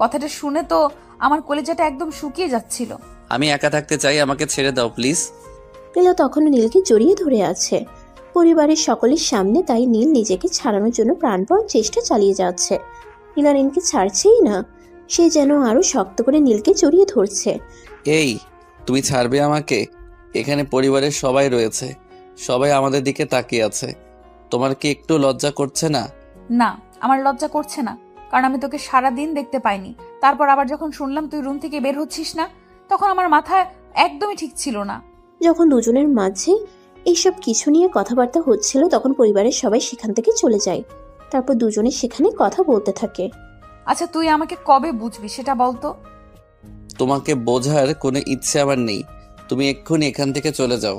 কথাটা শুনে তো আমার কলিজাটা একদম শুকিয়ে যাচ্ছিল। আমি একা থাকতে চাই, আমাকে ছেড়ে দাও প্লিজ। নীলা তখনও নীলকে জড়িয়ে ধরে আছে পরিবারের সকলের সামনে, তাই নীল নিজেকে ছাড়ানোর জন্য প্রাণপণ চেষ্টা চালিয়ে যাচ্ছে। নীলা নীলকে ছাড়ছেই না, সে যেন আরো শক্ত করে নীলকে জড়িয়ে ধরছে। এই, তুমি ছাড়বে আমাকে? এখানে পরিবারের সবাই রয়েছে, সবাই আমাদের দিকে তাকিয়ে আছে। তোমার কি একটু লজ্জা করছে না? না, আমার লজ্জা করছে না, কারণ আমি তোকে সারা দিন দেখতে পাইনি। তারপর আবার যখন শুনলাম তুই রুম থেকে বের হচ্ছিস না, তখন আমার মাথায় একদমই ঠিক ছিল না। যখন দুজনের মাঝে এইসব কিছু নিয়ে কথাবার্তা হচ্ছিল, তখন পরিবারের সবাই সেখান থেকে চলে যায়। তারপর দুজনে সেখানে কথা বলতে থাকে। আচ্ছা, তুই আমাকে কবে বুঝবি সেটা বলতো। তোমাকে বোঝার কোনো ইচ্ছে আমার নেই, তুমি এক্ষুনি এখান থেকে চলে যাও।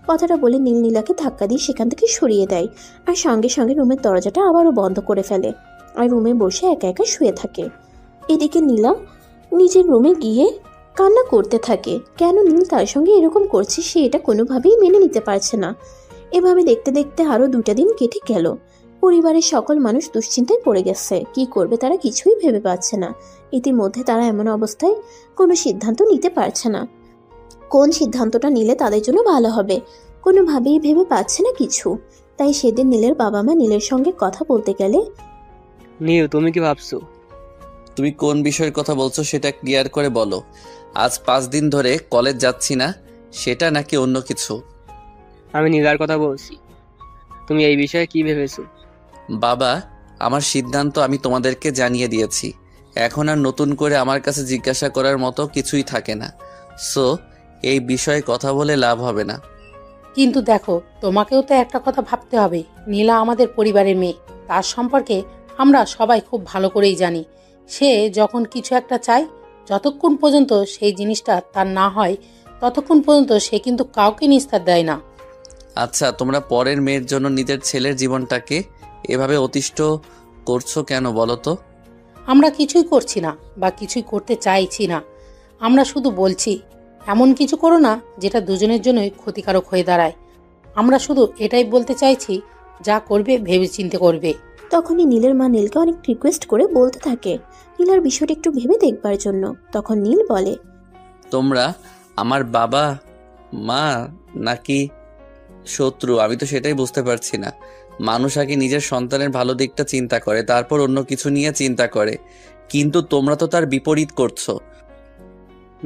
কথাটা বলে নীল নীলাকে ধাক্কা দিয়ে সেখান থেকে সরিয়ে দেয়, আর সঙ্গে সঙ্গে রুমের দরজাটা আবারও বন্ধ করে ফেলে, আর রুমে বসে একা একা শুয়ে থাকে। এদিকে নীলা নিজের রুমে গিয়ে কান্না করতে থাকে। কেন নীল তার সঙ্গে এরকম করছে সে এটা কোনোভাবেই মেনে নিতে পারছে না। এভাবে দেখতে দেখতে আরো 2টা দিন কেটে গেল। পরিবারের সকল মানুষ দুশ্চিন্তায় পড়ে গেছে, কি করবে তারা কিছুই ভেবে পাচ্ছে না। ইতিমধ্যে তারা এমন অবস্থায় কোনো সিদ্ধান্ত নিতে পারছে না, কোন সিদ্ধান্তটা নিলে তাদের জন্য ভালো হবে কোনোভাবেই ভেবে পাচ্ছে না কিছু। তাই সেদিন নীলের বাবা মা নীলের সঙ্গে কথা বলতে গেলে, নীল, তুমি কি ভাবছো? তুমি কোন বিষয়ের কথা বলছো সেটা ক্লিয়ার করে বলো। আজ 5 দিন ধরে কলেজ যাচ্ছি না, সেটা নাকি অন্য কিছু? আমি নীলার কথা বলছি। তুমি এই বিষয়ে কি ভেবেছো? বাবা, আমার সিদ্ধান্ত আমি তোমাদেরকে জানিয়ে দিয়েছি, এখন আর নতুন করে আমার কাছে জিজ্ঞাসা করার মতো কিছুই থাকে না। সো এই বিষয়ে কথা বলে লাভ হবে না। কিন্তু দেখো, তোমাকেও তো একটা কথা ভাবতে হবে। নীলা আমাদের পরিবারের মেয়ে, তার সম্পর্কে আমরা সবাই খুব ভালো করেই জানি। সে যখন কিছু একটা চায়, যতক্ষণ পর্যন্ত সেই জিনিসটা তার না হয় ততক্ষণ পর্যন্ত সে কিন্তু কাউকে নিস্তার দেয় না। আচ্ছা, তোমরা পরের মেয়ের জন্য নিজের ছেলের জীবনটাকে এভাবে অতিষ্ঠ করছো কেন বলো তো? আমরা কিছুই করছি না বা কিছুই করতে চাইছি না, আমরা শুধু বলছি এমন কিছু করো না যেটা দুজনের জন্যই ক্ষতিকারক হয়ে দাঁড়ায়। আমরা শুধু এটাই বলতে চাইছি, যা করবে ভেবেচিন্তে করবে। তখনই নীলের মা নীলকে অনেক রিকোয়েস্ট করে বলতে থাকে নীলার বিষয়টা একটু ভেবে দেখবার জন্য। তখন নীল বলে, তোমরা আমার বাবা মা নাকি শত্রু? আমি তো সেটাই বুঝতে পারছি না। মানুষ আগে নিজের সন্তানের ভালো দিকটা চিন্তা করে, তারপর অন্য কিছু নিয়ে চিন্তা করে, কিন্তু তোমরা তো তার বিপরীত করছো।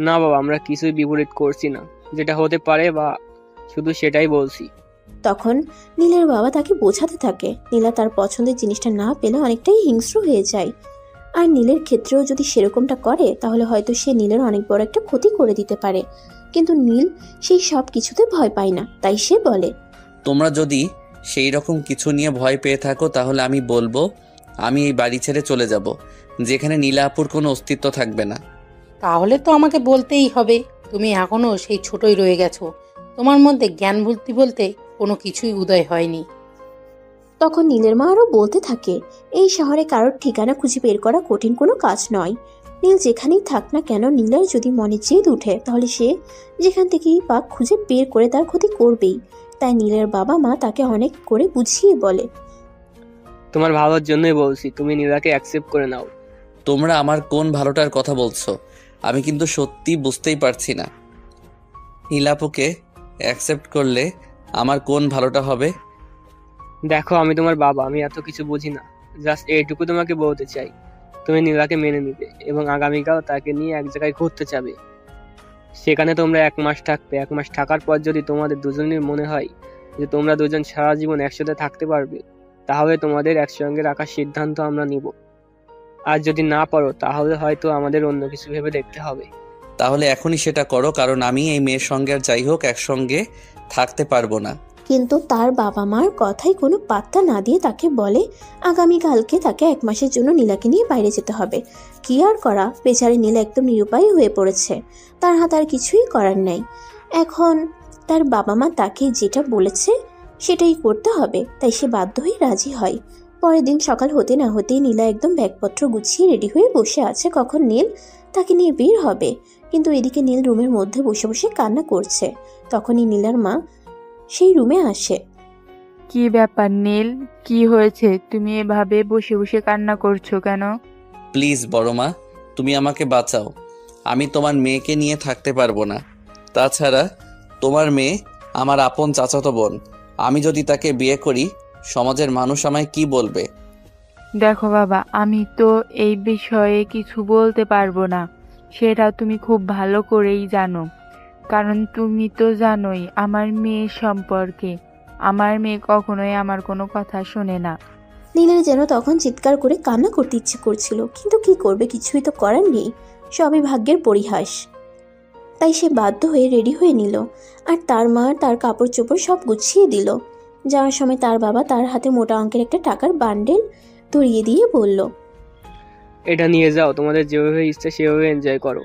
না বাবা, আমরা কিছুই বিপরীত করছি না, যেটা হতে পারে বা শুধু সেটাই বলছি। তখন নীলের বাবা তাকে বোঝাতে থাকে নীলা তার পছন্দের জিনিসটা না পেলে অনেকটাই হিংস্র হয়ে যায়, আর নীলের ক্ষেত্রেও যদি সেরকমটা করে তাহলে হয়তো সে নীলের অনেক বড় একটা ক্ষতি করে দিতে পারে। কিন্তু নীল সেই সব কিছুতে ভয় পায় না, তাই সে বলে, তোমরা যদি সেই রকম কিছু নিয়ে ভয় পেয়ে থাকো তাহলে আমি বলবো আমি এই বাড়ি ছেড়ে চলে যাব, যেখানে নীলা আপুর কোনো অস্তিত্ব থাকবে না। তাহলে তো আমাকে বলতেই হবে, তুমি এখনো সেই ছোটই রয়ে গেছো, তোমার মধ্যে জ্ঞান বুদ্ধি বলতে কোনো কিছুই উদয় হয়নি। তখন নীলের মা আরো বলতে থাকে, এই শহরে কারোর ঠিকানা খুঁজে বের করা কঠিন কোনো কাজ নয়। নীল যেখানেই থাক না কেন, নীলার যদি মনে জেদ উঠে তাহলে সে যেখান থেকেই পাক খুঁজে বের করে তার ক্ষতি করবেই। তাই নীলের বাবা মা তাকে অনেক করে বুঝিয়ে বলে, তোমার ভালোর জন্যই বলছি, তুমি নীলাকে অ্যাকসেপ্ট করে নাও। তোমরা আমার কোন ভালোটার কথা বলছো? আমি কিন্তু সত্যি বুঝতেই পারছি না। নীলা আপুকে অ্যাকসেপ্ট করলে আমার কোন ভালোটা হবে? দেখো, আমি তোমার বাবা, আমি এত কিছু বুঝি না। জাস্ট এইটুকু তোমাকে বলতে চাই, তুমি নীলাকে মেনে নিবে এবং আগামীকাল তাকে নিয়ে এক জায়গায় ঘুরতে যাবে। সেখানে তোমরা 1 মাস থাকবে। 1 মাস থাকার পর যদি তোমাদের দুজনের মনে হয় যে তোমরা দুজন সারা জীবন একসাথে থাকতে পারবে, তাহলে তোমাদের একসঙ্গে রাখার সিদ্ধান্ত আমরা নিব। আর যদি না পারো তাহলে হয়তো আমাদের অন্য কিছু ভেবে দেখতে হবে। তাহলে এখনই সেটা করো, কারণ আমি এই মেয়ের সঙ্গে আর যাই হোক একসঙ্গে থাকতে পারবো না। কিন্তু তার বাবা মার কথায় কোনো পাত্তা না দিয়ে তাকে বলে আগামীকালকে তাকে 1 মাসের জন্য নীলাকে নিয়ে বাইরে যেতে হবে। কি আর করা, বেচারি নীলা একদম নিরুপায় হয়ে পড়েছে। তার হাতে আর কিছুই করার নেই। এখন তার বাবা মা তাকে যেটা বলেছে সেটাই করতে হবে, তাই সে বাধ্য হয়ে রাজি হয়। পরের দিন সকাল হতে না হতেই নীলা একদম ব্যাগপত্র গুছিয়ে রেডি হয়ে বসে আছে কখন নীল তাকে নিয়ে বের হবে। কিন্তু এদিকে নীল রুমের মধ্যে বসে বসে কান্না করছে। তখনই নীলার মা সেই রুমে আসে। কি ব্যাপার নীল, কি হয়েছে? তুমি এভাবে বসে বসে কান্না করছো কেন? প্লিজ বড় মা, তুমি আমাকে বাঁচাও। আমি তোমার মেয়েকে নিয়ে থাকতে পারবো না। তাছাড়া তোমার মেয়ে আমার আপন চাচাতো বোন। আমি যদি তাকে বিয়ে করি, সমাজের মানুষ আমায় কি বলবে? দেখো বাবা, আমি তো এই বিষয়ে কিছু বলতে পারবো না, সেটা তুমি খুব ভালো করেই জানো। কারণ তুমি তো জানোই আমার মেয়ে সম্পর্কে। আমার মেয়ে কখনোই আমার কোনো কথা শোনে না। নীলের যেন তখন চিৎকার করে কান্না করতে ইচ্ছে করছিল, কিন্তু কি করবে, কিছুই তো করার নেই। সবই ভাগ্যের পরিহাস। তাই সে বাধ্য হয়ে রেডি হয়ে নিল, আর তার মা তার কাপড় চোপড় সব গুছিয়ে দিল। যাওয়ার সময় তার বাবা তার হাতে মোটা অঙ্কের একটা টাকার বান্ডেল ধরিয়ে দিয়ে বলল, এটা নিয়ে যাও, তোমাদের যেভাবে ইচ্ছে সেভাবে এনজয় করো।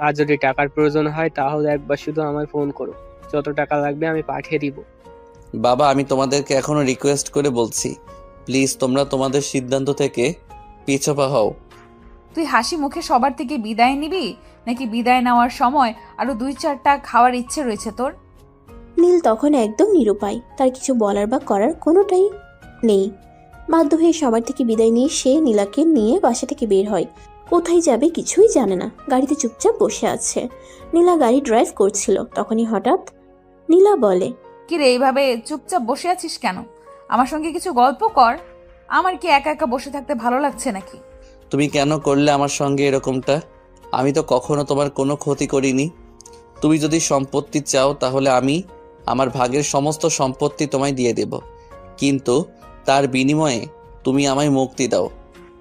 আর যদি টাকার প্রয়োজন হয় তাহলে একবার শুধু আমায় ফোন করো, যত টাকা লাগবে আমি পাঠিয়ে দিব। বাবা, আমি তোমাদেরকে এখনো রিকোয়েস্ট করে বলছি, প্লিজ তোমরা তোমাদের সিদ্ধান্ত থেকে পিছপা হও। তুই হাসি মুখে সবার থেকে বিদায় নিবি, নাকি বিদায় নেওয়ার সময় আরো 2-4টা খাওয়ার ইচ্ছে রয়েছে তোর? নীল তখন একদম নিরুপায়, তার কিছু বলার বা করার কোনোটাই নেই। বাধ্য হয়ে সবার থেকে বিদায় নিয়ে সে নীলাকে নিয়ে বাসা থেকে বের হয়। কোথায় যাবে কিছুই জানে না, গাড়িতে চুপচাপ বসে আছে। নীলা গাড়ি ড্রাইভ করছিল, তখনই হঠাৎ নীলা বলে, কি রে, এইভাবে চুপচাপ বসে আছিস কেন? আমার সঙ্গে কিছু গল্প কর। আমার কি একা একা বসে থাকতে ভালো লাগছে নাকি? তুমি কেন করলে আমার সঙ্গে এরকমটা? আমি তো কখনো তোমার কোনো ক্ষতি করিনি। তুমি যদি সম্পত্তি চাও তাহলে আমি আমার ভাগের সমস্ত সম্পত্তি তোমায় দিয়ে দেব, কিন্তু তার বিনিময়ে তুমি আমায় মুক্তি দাও।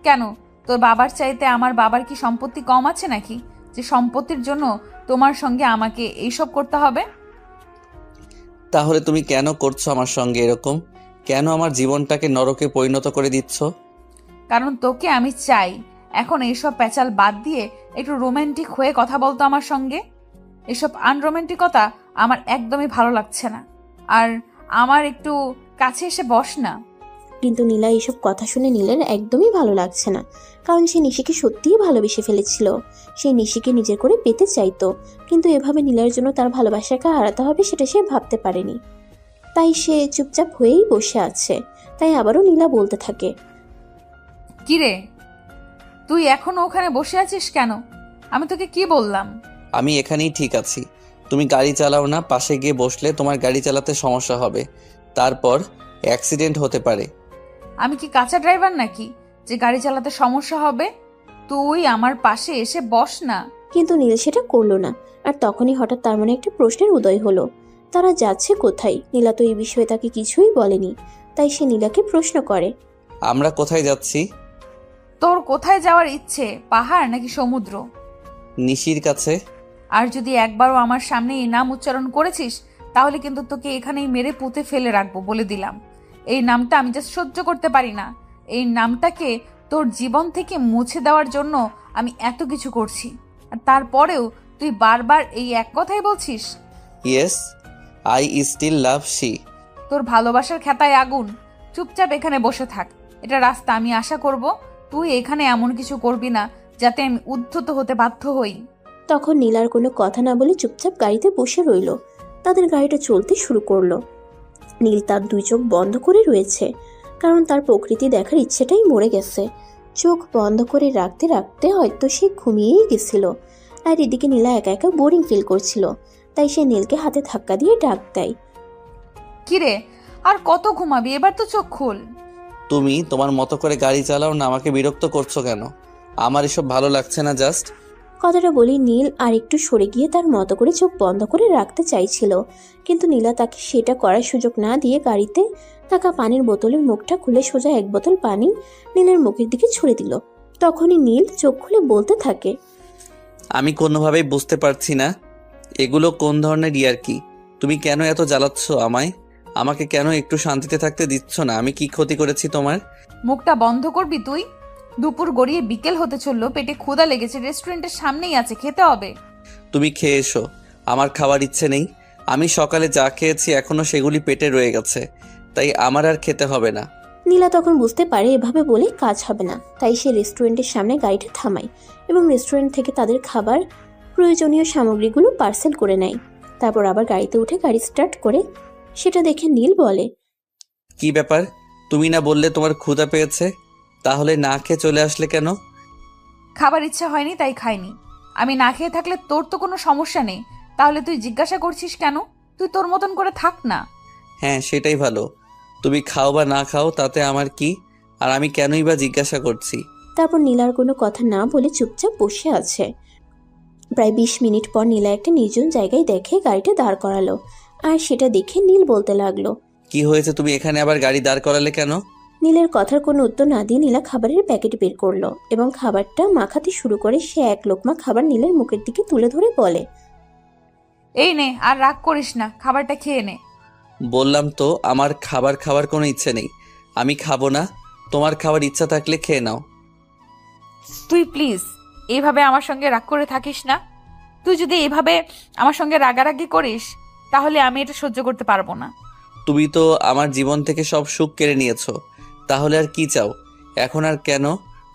কেন, তোর বাবার চাইতে আমার বাবার কি সম্পত্তি কম আছে নাকি, যে সম্পত্তির জন্য তোমার সঙ্গে আমাকে এইসব করতে হবে? তাহলে তুমি কেন করছো আমার সঙ্গে এরকম? কেন আমার জীবনটাকে নরকে পরিণত করে দিচ্ছ? কারণ তোকে আমি চাই। এখন এইসব প্যাচাল বাদ দিয়ে একটু রোমান্টিক হয়ে কথা বলতো আমার সঙ্গে। এসব আনরোমান্টিকতা আমার একদমই ভালো লাগছে না। আর আমার একটু কাছে এসে বস না। কিন্তু নীলা এইসব কথা শুনে নীলের একদমই ভালো লাগছে না, কারণ সে নিশিকে সত্যিই ভালোবেসে ফেলেছিল। সে নিশিকে নিজের করে পেতে চাইতো, কিন্তু এভাবে নীলার জন্য তার ভালোবাসাকে হারাতে হবে সেটা সে ভাবতে পারেনি। তাই সে চুপচাপ হয়েই বসে আছে। তাই আবারও নীলা বলতে থাকে, কিরে, তুই এখনো ওখানে বসে আছিস কেন? আমি তোকে কি বললাম? আমি এখানেই ঠিক আছি। তুমি গাড়ি চালাও না, পাশে গিয়ে বসলে তোমার গাড়ি চালাতে সমস্যা হবে, তারপর অ্যাক্সিডেন্ট হতে পারে। আমি কি কাঁচা ড্রাইভার নাকি যে গাড়ি চালাতে সমস্যা হবে? তুই আমার পাশে এসে বস না। কিন্তু নীল সেটা করলো না। আর তখনই হঠাৎ তার মনে একটা প্রশ্নের উদয় হলো, তারা যাচ্ছে কোথায়? নীলা তো এই বিষয়ে তাকে কিছুই বলেনি। তাই সে নীলাকে প্রশ্ন করে, আমরা কোথায় যাচ্ছি? তোর কোথায় যাওয়ার ইচ্ছে, পাহাড় নাকি সমুদ্র? নিশির কাছে। আর যদি একবারও আমার সামনে এই নাম উচ্চারণ করেছিস তাহলে কিন্তু তোকে এখানেই মেরে পুঁতে ফেলে রাখবো, বলে দিলাম। এই নামটা আমি জাস্ট সহ্য করতে পারি না। এই নামটাকে তোর জীবন থেকে মুছে দেওয়ার জন্য আমি এত কিছু করছি, আর তারপরেও তুই বারবার এই এক কথাই বলছিস। Yes, I still love she. তোর ভালোবাসার খেতায় আগুন। চুপচাপ এখানে বসে থাক, এটা রাস্তা। আমি আশা করব তুই এখানে এমন কিছু করবি না যাতে আমি উদ্ধত হতে বাধ্য হই। তখন নীলার কোনো কথা না বলে চুপচাপ গাড়িতে বসে রইল। তাদের গাড়িটা চলতে শুরু করলো। নীল তার 2 চোখ বন্ধ করে রয়েছে, কারণ তার প্রকৃতি দেখার ইচ্ছেটাই মরে গেছে। চোখ বন্ধ করে রাখতে রাখতে হয়তো সে ঘুমিয়েই গেছিল। আর এদিকে নীলা একা একা বোরিং ফিল করছিল, তাই সে নীলকে হাতে ধাক্কা দিয়ে ডাক দেয়, কিরে, আর কত ঘুমাবি? এবার তো চোখ খোল। তুমি তোমার মতো করে গাড়ি চালাও না, আমাকে বিরক্ত করছো কেন? আমার এসব ভালো লাগছে না জাস্ট। কথাটা বলি নীল আর একটু সরে গিয়ে তার মতো করে চোখ বন্ধ করে রাখতে চাইছিল, কিন্তু নীলা তাকে সেটা করার সুযোগ না দিয়ে গাড়িতে থাকা পানির বোতলের মুখটা খুলে সোজা 1 বোতল পানি নীলের মুখের দিকে ছুঁড়ে দিল। তখনই নীল চোখ খুলে বলতে থাকে, আমি কোনোভাবেই বুঝতে পারছি না এগুলো কোন ধরনের ইয়ার্কি। তুমি কেন এত জ্বালাচ্ছ আমায়? আমাকে কেন একটু শান্তিতে থাকতে দিচ্ছ না? আমি কি ক্ষতি করেছি তোমার? মুখটা বন্ধ করবি তুই? দুপুর গড়িয়ে বিকেল হতে চললো, পেটে ক্ষুধা লেগেছে, রেস্টুরেন্টের সামনেই আছে, খেতে হবে। তুমি খেয়ে এসো, আমার খাওয়ার ইচ্ছে নেই। আমি সকালে যা খেয়েছি এখনো সেগুলি পেটে রয়ে গেছে, তাই আমার আর খেতে হবে না। নীলা তখন বুঝতে পারে এভাবে বলে কাজ হবে না, তাই সে রেস্টুরেন্টের সামনে গাড়িটা থামায় এবং রেস্টুরেন্ট থেকে তাদের খাবার প্রয়োজনীয় সামগ্রীগুলো পার্সেল করে নেয়। তারপর আবার গাড়িতে উঠে গাড়ি স্টার্ট করে। সেটা দেখে নীল বলে, কি ব্যাপার? তুমি না বললে তোমার ক্ষুধা পেয়েছে, তাহলে না খেয়ে চলে আসলে কেন? খাবার ইচ্ছা হয়নি তাই খাইনি। আমি না খেয়ে থাকলে তোর তো কোনো সমস্যা নেই, তাহলে তুই জিজ্ঞাসা করছিস কেন? তুই তোর মতন করে থাক না। হ্যাঁ, সেটাই ভালো। তুমি খাও বা না খাও তাতে আমার কি, আর আমি কেনই বা জিজ্ঞাসা করছি? তারপর নীলার কোনো কথা না বলে চুপচাপ বসে আছে। প্রায় 20 মিনিট পর নীলা একটা নির্জন জায়গায় দেখে গাড়িটা দাঁড় করালো, আর সেটা দেখে নীল বলতে লাগলো, কি হয়েছে? তুমি এখানে আবার গাড়ি দাঁড় করালে কেন? নীলের কথার কোনো উত্তর না দিয়ে নীলা খাবারের প্যাকেট বের করলো এবং খাবারটা মাখাতে শুরু করে। সে এক লোকমা খাবার নীলের মুখের দিকে তুলে ধরে বলে, এই নে, আর রাগ করিস না, খাবারটা খেয়ে নে। বললাম তো আমার খাবার খাওয়ার কোনো ইচ্ছে নেই, আমি খাবো না। তোমার খাবার ইচ্ছা থাকলে খেয়ে নাও। তুই প্লিজ এইভাবে আমার সঙ্গে রাগ করে থাকিস না। তুই যদি এইভাবে আমার সঙ্গে রাগারাগি করিস তাহলে আমি এটা সহ্য করতে পারবো না। তুমি তো আমার জীবন থেকে সব সুখ কেড়ে নিয়েছো, তাহলে আর কি চাও? এখন আর কেন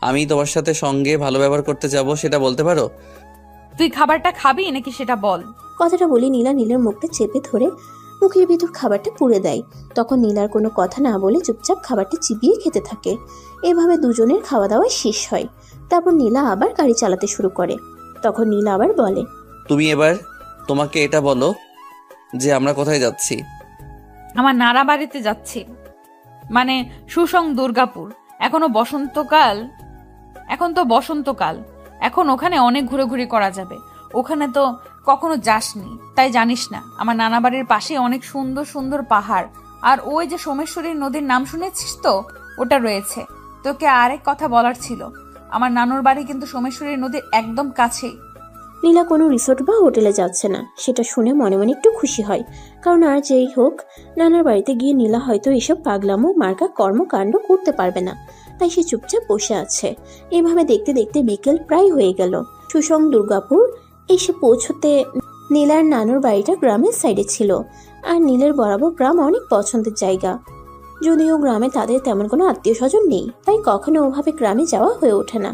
আমি তোমার সাথে সঙ্গে ভালো ব্যবহার করতে যাব সেটা বলতে পারো? তুই খাবারটা খাবি নাকি সেটা বল। কথাটা বলে নীলা নীলের মুখটা চেপে ধরে মুখের ভিতর খাবারটা পুড়ে দেয়। তখন নীলার কোনো কথা না বলে চুপচাপ খাবারটা চিবিয়ে খেতে থাকে। এভাবে দুজনের খাওয়া দাওয়া শেষ হয়। তারপর নীলা আবার গাড়ি চালাতে শুরু করে। তখন নীলা আবার বলে, তুমি এবার তোমাকে এটা বলো যে আমরা কোথায় যাচ্ছি। আমার নানা বাড়িতে যাচ্ছি, মানে সুসং দুর্গাপুর। এখনো বসন্তকাল, এখন তো বসন্তকাল, এখন ওখানে অনেক ঘুরেঘুরি করা যাবে। ওখানে তো কখনো যাসনি, তাই জানিস না। আমার নানা বাড়ির পাশে অনেক সুন্দর সুন্দর পাহাড়, আর ওই যে সোমেশ্বরী নদীর নাম শুনেছিস তো, ওটা রয়েছে। তোকে আরেক কথা বলার ছিল, আমার নানুর বাড়ি কিন্তু সোমেশ্বরী নদীর একদম কাছেই। নীলা কোনো রিসোর্ট বা হোটেলে যাচ্ছে না। সেটা শুনে মনে মনে একটু খুশি হয়, কারণ আর যেই হোক নানার বাড়িতে গিয়ে নীলা হয়তো এসব পাগলামো মার্কা কর্মকাণ্ড করতে পারবে না। তাই সে চুপচাপ বসে আছে। এভাবে দেখতে দেখতে বিকেল প্রায় হয়ে গেল। সুসং দুর্গাপুর এসে পৌঁছতে নীলার নানুর বাড়িটা গ্রামের সাইডে ছিল, আর নীলের বরাবর গ্রাম অনেক পছন্দের জায়গা। যদিও গ্রামে তাদের তেমন কোনো আত্মীয় স্বজন নেই, তাই কখনো ওভাবে গ্রামে যাওয়া হয়ে ওঠে না।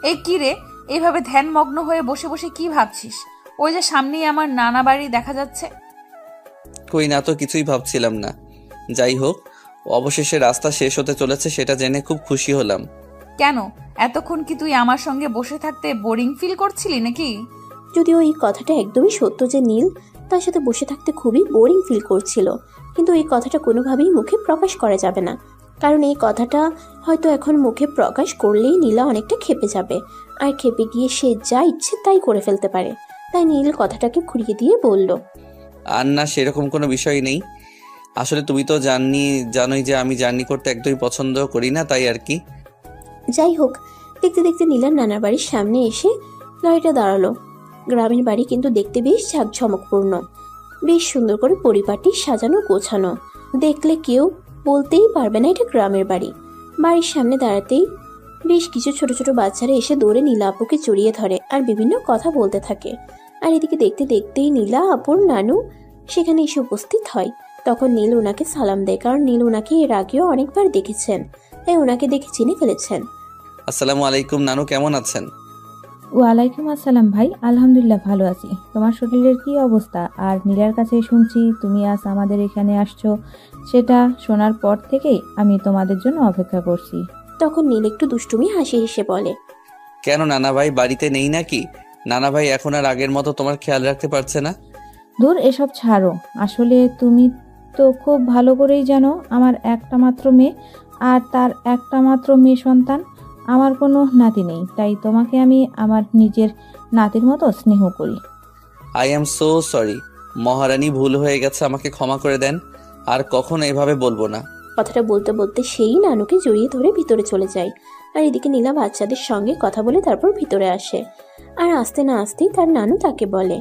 এই কি রে, এইভাবে ধ্যানমগ্ন হয়ে বসে বসে কি ভাবছিস? ওই যে সামনেই আমার নানা বাড়ি দেখা যাচ্ছে। কই না তো, কিছুই ভাবছিলাম না। যাই হোক, অবশেষে রাস্তা শেষ হতে চলেছে সেটা জেনে খুব খুশি হলাম। কেন, এতক্ষণ কি তুই আমার সঙ্গে বসে থাকতে বোরিং ফিল করছিলি নাকি? যদিও এই কথাটা একদমই সত্য যে নীল তার সাথে বসে থাকতে খুবই বোরিং ফিল করছিল, কিন্তু এই কথাটা কোনোভাবেই মুখে প্রকাশ করা যাবে না। কারণ এই কথাটা হয়তো এখন মুখে প্রকাশ করলেই নীলা অনেকটা ক্ষেপে যাবে, আর ক্ষেপে গিয়ে সে যা ইচ্ছে তাই করে ফেলতে পারে। তাই নীল কথাটাকে ঘুরিয়ে দিয়ে বলল, আর না, সেরকম কোনো বিষয় নেই। আসলে তুমি তো জানোই যে আমি জার্নি করতে একদমই পছন্দ করি না, তাই আর কি। যাই হোক, দেখতে দেখতে নীলার নানার বাড়ির সামনে এসে গাড়িটা দাঁড়ালো। গ্রামের বাড়ি কিন্তু দেখতে বেশ ঝাঁকঝমকপূর্ণ, বেশ সুন্দর করে পরিপাটি সাজানো গোছানো। দেখলে কেউ বলতেই পারবে না এটা গ্রামের বাড়ি। বাড়ির সামনে দাঁড়াতেই বেশ কিছু ছোট ছোট বাচ্চারা এসে দৌড়ে নীলা আপুকে জড়িয়ে ধরে আর বিভিন্ন কথা বলতে থাকে। আর এদিকে দেখতে দেখতেই নীলা আপুর নানু সেখানে এসে উপস্থিত হয়। তখন নীল ওনাকে সালাম দেয়, কারণ নীল ওনাকে এর আগেও অনেকবার দেখেছেন, তাই ওনাকে দেখে চিনে ফেলেছেন। আসসালামু আলাইকুম নানু, কেমন আছেন? ওয়ালাইকুম আসসালাম ভাই, আলহামদুলিল্লাহ ভালো আছি। তোমার শরীরের কি অবস্থা? আর নীলার কাছে শুনছি তুমি আজ আমাদের এখানে আসছো, সেটা শোনার পর থেকেই আমি তোমাদের জন্য অপেক্ষা করছি। তখন নীল একটু দুষ্টুমি হাসি হেসে বলে, কেন নানা ভাই বাড়িতে নেই নাকি? নানা ভাই এখন আর আগের মতো তোমার খেয়াল রাখতে পারছে না? দূর, এসব ছাড়ো। আসলে তুমি তো খুব ভালো করেই জানো আমার একটা মাত্র মেয়ে, আর তার একটা মাত্র মেয়ে সন্তান। আমার কোনো নাতি নেই, তাই তোমাকে আমি আমার নিজের নাতির মতো স্নেহ করি। আই অ্যাম সো সরি মহারানী, ভুল হয়ে গেছে, আমাকে ক্ষমা করে দেন। আর কখনো এভাবে বলবো না। কথাটা বলতে বলতে সেই নানুকে জড়িয়ে ধরে ভিতরে চলে যায়। আর এদিকে নীলা বাচ্চাদের সঙ্গে কথা বলে তারপর ভিতরে আসে। আর আসতে না আসতেই তার নানু তাকে বলে,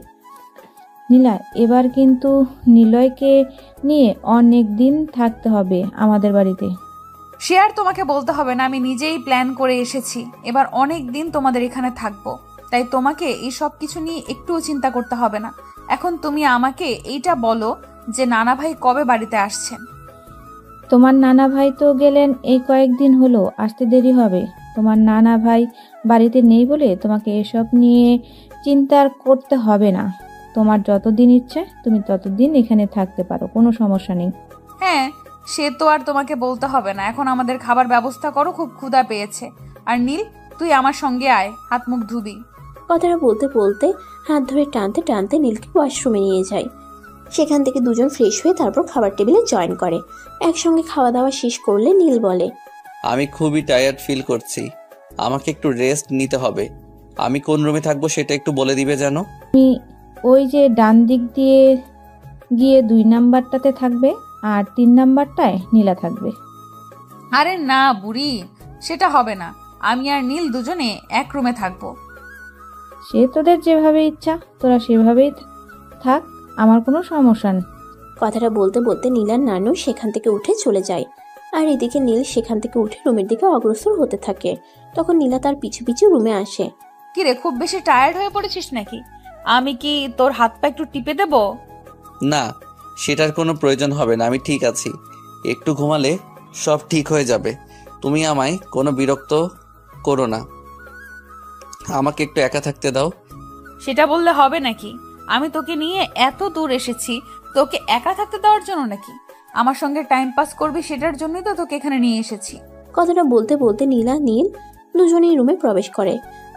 নীলা, এবার কিন্তু নিলয়কে নিয়ে অনেক দিন থাকতে হবে আমাদের বাড়িতে। সে আর তোমাকে বলতে হবে না, আমি নিজেই প্ল্যান করে এসেছি। এবার অনেক দিন তোমাদের এখানে থাকবো, তাই তোমাকে এই সব কিছু নিয়ে একটুও চিন্তা করতে হবে না। এখন তুমি আমাকে এইটা বলো যে নানা ভাই কবে বাড়িতে আসছেন? তোমার নানা ভাই তো গেলেন, এই কয়েকদিন হলো, আসতে দেরি হবে। তোমার নানা ভাই বাড়িতে নেই বলে তোমাকে এসব নিয়ে চিন্তা করতে হবে না। তোমার যতদিন ইচ্ছে তুমি ততদিন এখানে থাকতে পারো, কোনো সমস্যা নেই। হ্যাঁ, সে তো আর তোমাকে বলতে হবে না। এখন আমাদের খাবার ব্যবস্থা করো, খুব ক্ষুধা পেয়েছে। আর নীল, তুই আমার সঙ্গে আয়, হাত মুখ ধুবি। কথাটা বলতে বলতে হাত ধরে টানতে টানতে নীলকে ওয়াশরুমে নিয়ে যায়। সেখান থেকে দুজন ফ্রেশ হয়ে তারপর খাবার টেবিলে জয়েন করে। একসঙ্গে খাওয়া দাওয়া শেষ করলে নীল বলে, আমি খুবই টায়ার্ড ফিল করছি, আমাকে একটু রেস্ট নিতে হবে। আমি কোন রুমে থাকবো সেটা একটু বলে দিবে যেন। ওই যে ডান দিক দিয়ে গিয়ে 2 নাম্বারটাতে থাকবে, আর 3 নাম্বারটায় নীলা থাকবে। আরে না বুড়ি, সেটা হবে না। আমি আর নীল দুজনে এক রুমে থাকবো। সে তোদের যেভাবে ইচ্ছা, তোরা সেভাবেই থাক, আমার কোনো সমস্যা নেই। কথাটা বলতে বলতে নীলার নানু সেখান থেকে উঠে চলে যায়। আর এদিকে নীল সেখান থেকে উঠে রুমের দিকে অগ্রসর হতে থাকে। তখন নীলা তার পিছু পিছু রুমে আসে। কিরে, খুব বেশি টায়ার্ড হয়ে পড়েছিস নাকি? আমি কি তোর হাত পা একটু টিপে দেবো? না, সেটার কোনো প্রয়োজন হবে না, আমি ঠিক আছি। একটু ঘুমালে সব ঠিক হয়ে যাবে। তুমি আমায় কোনো বিরক্ত করো না, আমাকে একটু একা থাকতে দাও। সেটা বললে হবে নাকি? আমি তোকে নিয়ে এত দূর এসেছি, তোকে একা থাকতে দেওয়ার জন্য নাকি? আমার সঙ্গে টাইম পাস করবি সেটার জন্যই তো তোকে এখানে নিয়ে এসেছি। কথাটা বলতে বলতে নীলা নীল দুজনেই রুমে প্রবেশ করে।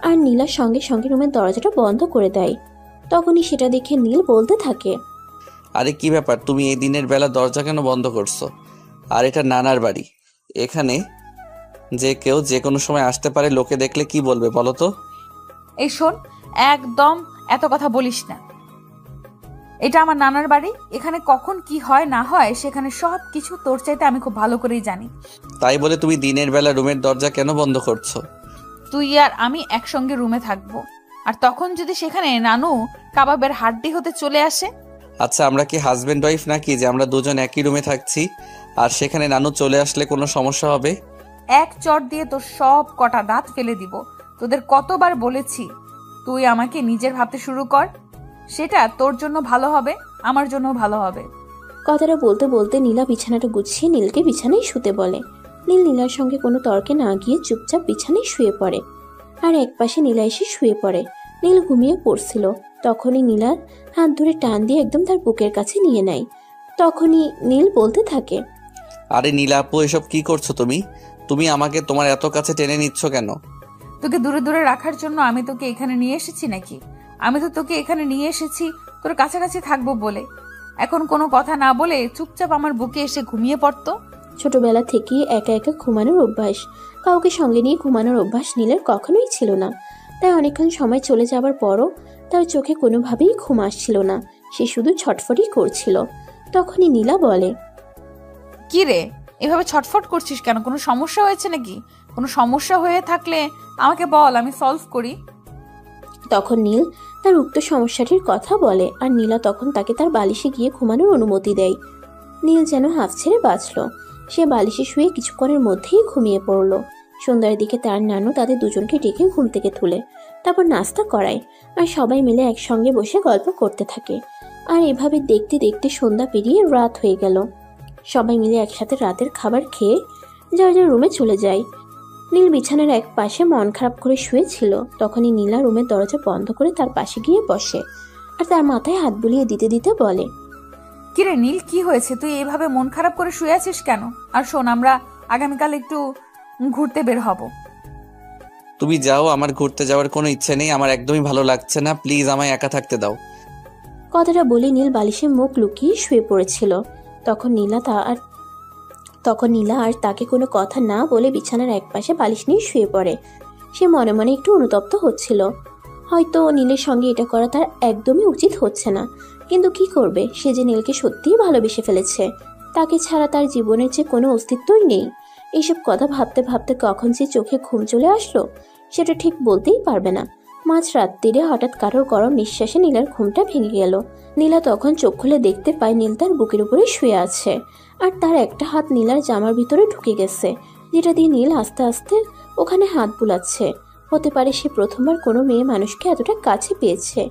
আর নীলার সঙ্গে সঙ্গে রুমের দরজাটা বন্ধ করে দেয়। তখনই সেটা দেখে নীল বলতে থাকে, আরে কি ব্যাপার, তুমি এই দিনের বেলা দরজা কেন বন্ধ করছো? আর এটা নানার বাড়ি, এখানে যে কেউ যে কোনো সময় আসতে পারে, লোকে দেখলে কি বলবে বলো তো? এই শোন, একদম এত কথা বলিস না। এটা আমার নানার বাড়ি, এখানে কখন কি হয় না হয় সেখানে সব কিছু তোর চাইতে আমি খুব ভালো করেই জানি। তাই বলে তুমি দিনের বেলা রুমের দরজা কেন বন্ধ করছো? তুই আর আমি একসঙ্গে রুমে থাকবো, আর তখন যদি সেখানে নানু কাবাবের হাড্ডি হতে চলে আসে? আচ্ছা, আমরা কি হাজবেন্ড ওয়াইফ নাকি যে আমরা দুজন একই রুমে থাকছি আর সেখানে নানু চলে আসলে কোনো সমস্যা হবে? এক চট দিয়ে তোর সব কটা দাঁত ফেলে দিব। তোদের কতবার বলেছি তুই আমাকে নিজের ভাবতে শুরু কর, সেটা তোর জন্য ভালো হবে, আমার জন্য ভালো হবে। কথাটা বলতে বলতে নীলা বিছানাটা গুছিয়ে নীলকে বিছানায় শুতে বলে। নীল নীলার সঙ্গে কোনো তর্কে না গিয়ে চুপচাপ বিছানায় শুয়ে পড়ে। আর একপাশে নীলা এসে শুয়ে পড়ে। নীল ঘুমিয়ে পড়ছিল। তখনই নীলার হাত ধরে টান দিয়ে একদম তার বুকের কাছে নিয়ে নেয়। তখনই নীল বলতে থাকে, আরে নীলা আপু, এসব কি করছো তুমি? তুমি আমাকে তোমার এত কাছে টেনে নিচ্ছ কেন? তোকে দূরে দূরে রাখার জন্য আমি তোকে এখানে নিয়ে এসেছি নাকি? আমি তো তোকে এখানে নিয়ে এসেছি তোর কাছাকাছি থাকবো বলে। এখন কোনো কথা না বলে চুপচাপ আমার বুকে এসে ঘুমিয়ে পড়তো। ছোটবেলা থেকেই একা একা ঘুমানোর অভ্যাস, কাউকে সঙ্গে নিয়ে ঘুমানোর অভ্যাস নীলের কখনোই ছিল না। তাই অনেকক্ষণ সময় চলে যাবার পরও তার চোখে কোনোভাবেই ঘুম আসছিল না। সে শুধু ছটফটই করছিল। তখনই নীলা বলে, কি রে, এভাবে ছটফট করছিস কেন? কোনো সমস্যা হয়েছে নাকি? কোনো সমস্যা হয়ে থাকলে আমাকে বল, আমি সলভ করি। তখন নীল তার উক্ত সমস্যাটির কথা বলে। আর নীলা তখন তাকে তার বালিশে গিয়ে ঘুমানোর অনুমতি দেয়। নীল যেন হাফ ছেড়ে বাঁচল। সে বালিশে শুয়ে কিছুক্ষণের মধ্যেই ঘুমিয়ে পড়ল। সন্ধ্যার দিকে তার নানু তাদের দুজনকে ডেকে ঘুম থেকে তুলে তারপর নাস্তা করায়। আর সবাই মিলে একসঙ্গে বসে গল্প করতে থাকে। আর এভাবে দেখতে দেখতে সন্ধ্যা পেরিয়ে রাত হয়ে গেল। সবাই মিলে একসাথে রাতের খাবার খেয়ে যার যার রুমে চলে যায়। নীল বিছানার এক পাশে মন খারাপ করে শুয়েছিল। তখনই নীলা রুমের দরজা বন্ধ করে তার পাশে গিয়ে বসে আর তার মাথায় হাত বুলিয়ে দিতে দিতে বলে, কিরে নীল, কি হয়েছে? তুই এইভাবে মন খারাপ করে শুয়ে আছিস কেন? আর শোন, আমরা আগামীকাল একটু ঘুরতে বের হব। তুমি যাও, আমার ঘুরতে যাওয়ার কোনো ইচ্ছে নেই, আমার একদমই ভালো লাগছে না, প্লিজ আমায় একা থাকতে দাও। কথাটা বলে নীল বালিশে মুখ লুকিয়ে শুয়ে পড়েছিল। তখন নীলা আর তাকে কোনো কথা না বলে বিছানার একপাশে বালিশ নিয়ে শুয়ে পড়ে। সে মনে মনে একটু অনুতপ্ত হচ্ছিল। হয়তো নীলের সঙ্গে এটা করা তার একদমই উচিত হচ্ছে না, কিন্তু কি করবে? সে যে নীলকে সত্যিই ভালোবেসে ফেলেছে। তাকে ছাড়া তার জীবনের যে কোনো অস্তিত্বই নেই। এইসব কথা ভাবতে ভাবতে কখন যে চোখে ঘুম চলে আসলো সেটা ঠিক বলতেই পারবে না। মাঝ রাত্রিরে হঠাৎ কারোর গরম নিঃশ্বাসে নীলার ঘুমটা ভেঙে গেল। নীলা তখন চোখ খুলে দেখতে পায় নীল তার বুকের উপরে শুয়ে আছে, আর তার একটা হাত নীলার জামার ভিতরে ঢুকে গেছে, যেটা দিয়ে নীল আস্তে আস্তে ওখানে হাত বুলাচ্ছে। হতে পারে সে প্রথমবার কোনো মেয়ে মানুষকে এতটা কাছে পেয়েছে।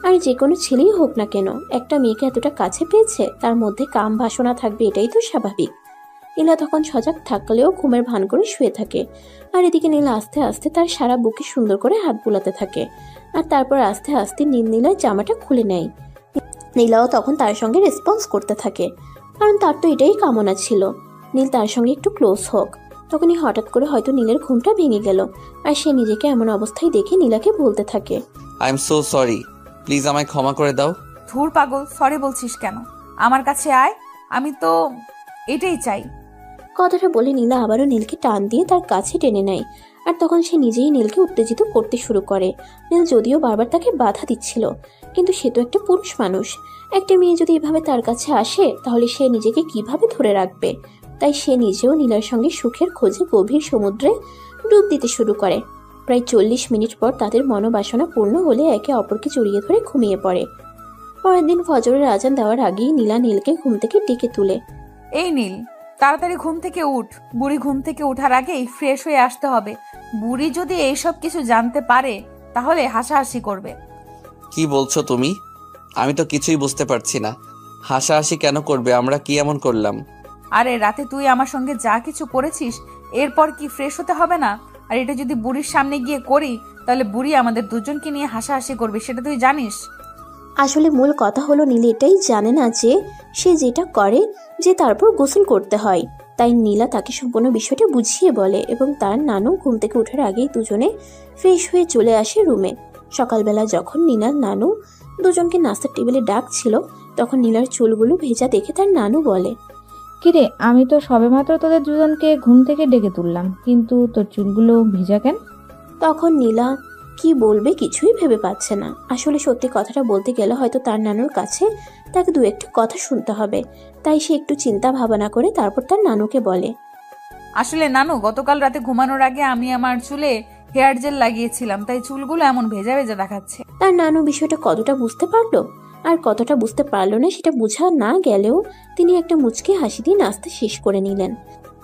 আর যে কোনো ছেলেই হোক না কেন, একটা মেয়েকে এতটা কাছে পেয়েছে, তার মধ্যে কাম বাসনা থাকবে, এটাই তো স্বাভাবিক। নীলা তখন সজাগ থাকলেও ঘুমের ভান করে শুয়ে থাকে, আর এদিকে নীলা আস্তে আস্তে তার সারা বুকে সুন্দর করে হাত বুলাতে থাকে, আর তারপর আস্তে আস্তে নীলার জামাটা খুলে নেয়। নীলাও তখন তার সঙ্গে রেসপন্স করতে থাকে, কারণ তার তো এটাই কামনা ছিল নীল তার সঙ্গে একটু ক্লোজ হোক। তখনই হঠাৎ করে হয়তো নীলের ঘুমটা ভেঙে গেল, আর সে নিজেকে এমন অবস্থায় দেখে নীলাকে বলতে থাকে, I am so sorry, please আমায় ক্ষমা করে দাও। ধুর পাগল, সরি বলছিস কেন? আমার কাছে আয়, আমি তো এটাই চাই। কথাটা বলে নীলা আবারও নীলকে টান দিয়ে তার কাছে টেনে নেয়, আর তখন সে নিজেই নীলকে উত্তেজিত করতে শুরু করে। নীল যদিও বারবার তাকে বাধা দিচ্ছিল, কিন্তু সে তো একটা পুরুষ মানুষ। একটা মেয়ে যদি এভাবে তার কাছে আসে তাহলে সে নিজেকে কিভাবে ধরে রাখবে? তাই সে নিজেও নীলার সঙ্গে সুখের খোঁজে গভীর সমুদ্রে ডুব দিতে শুরু করে। প্রায় 40 মিনিট পর তাদের মনোবাসনা পূর্ণ হলে একে অপরকে জড়িয়ে ধরে ঘুমিয়ে পড়ে। পরের দিন ফজরের আজান দেওয়ার আগেই নীলা নীলকে ঘুম থেকে ডেকে তুলে। এই নীল, তাড়াতাড়ি ঘুম থেকে উঠ। বুড়ি ঘুম থেকে ওঠার আগেই ফ্রেশ হয়ে আসতে হবে। বুড়ি যদি এইসব কিছু জানতে পারে তাহলে হাসাহাসি করবে। কি বলছো তুমি? আমি তো কিছুই বুঝতে পারছি না। হাসাহাসি কেন করবে? আমরা কি এমন করলাম? আরে রাতে তুই আমার সঙ্গে যা কিছু করেছিস, এরপর কি ফ্রেশ হতে হবে না? আর এটা যদি বুড়ির সামনে গিয়ে করি তাহলে বুড়ি আমাদের দুজনকে নিয়ে হাসাহাসি করবে, সেটা তুই জানিস। আসলে মূল কথা হলো নীল এটাই জানে না যে সে যেটা করে যে তারপর গোসল করতে হয়। তাই নীলা তাকে সম্পূর্ণ বিষয়টা বুঝিয়ে বলে, এবং তার নানু ঘুম থেকে ওঠার আগেই দুজনে ফ্রেশ হয়ে চলে আসে রুমে। সকালবেলা যখন নীলার নানু দুজনকে নাস্তার টেবিলে ডাকছিল, তখন নীলার চুলগুলো ভেজা দেখে তার নানু বলে, কিরে, আমি তো সবেমাত্র তোদের দুজনকে ঘুম থেকে ডেকে তুললাম, কিন্তু তোর চুলগুলো ভিজা কেন? তখন নীলা কি বলবে কিছুই ভেবে পাচ্ছে না। আসলে সত্যি কথাটা বলতে গেলে হয়তো তার নানুর কাছে তাকে দু একটা কথা শুনতে হবে, তাই সে একটু চিন্তা ভাবনা করে তারপর তার নানুকে বলে, আসলে নানু, গতকাল রাতে ঘুমানোর আগে আমি আমার চুলে হেয়ার জেল লাগিয়েছিলাম, তাই চুলগুলো এমন ভেজা ভেজা দেখাচ্ছে। তার নানু বিষয়টা কতটা বুঝতে পারলো আর কতটা বুঝতে পারলো না সেটা বোঝা না গেলেও তিনি একটা মুচকি হাসি দিয়ে নাস্তা শেষ করে নিলেন।